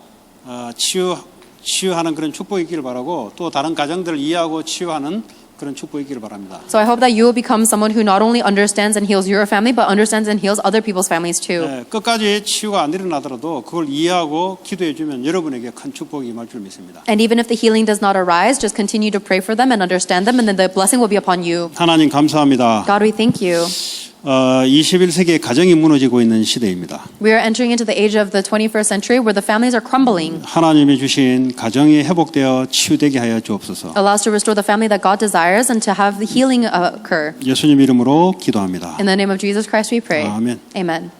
치유하는 그런 축복이 있기를 바라고 또 다른 가정들을 이해하고 치유하는 그런 축복이 있기를 바랍니다. So I hope that you will become someone who not only understands and heals your family, but understands and heals other people's families too. 끝까지 치유가 안 일어나더라도 그걸 이해하고 기도해 주면 여러분에게 큰 축복이 임할 줄 믿습니다. And even if the healing does not arise, just continue to pray for them and understand them, and then the blessing will be upon you. 하나님 감사합니다. God, we thank you. 21세기에 가정이 무너지고 있는 시대입니다. We are entering into the age of the 21st century where the families are crumbling. 하나님이 주신 가정이 회복되어 치유되게 하여 주옵소서. Allow us to restore the family that God desires and to have the healing occur. 예수님 이름으로 기도합니다. In the name of Jesus Christ we pray. 아멘. Amen.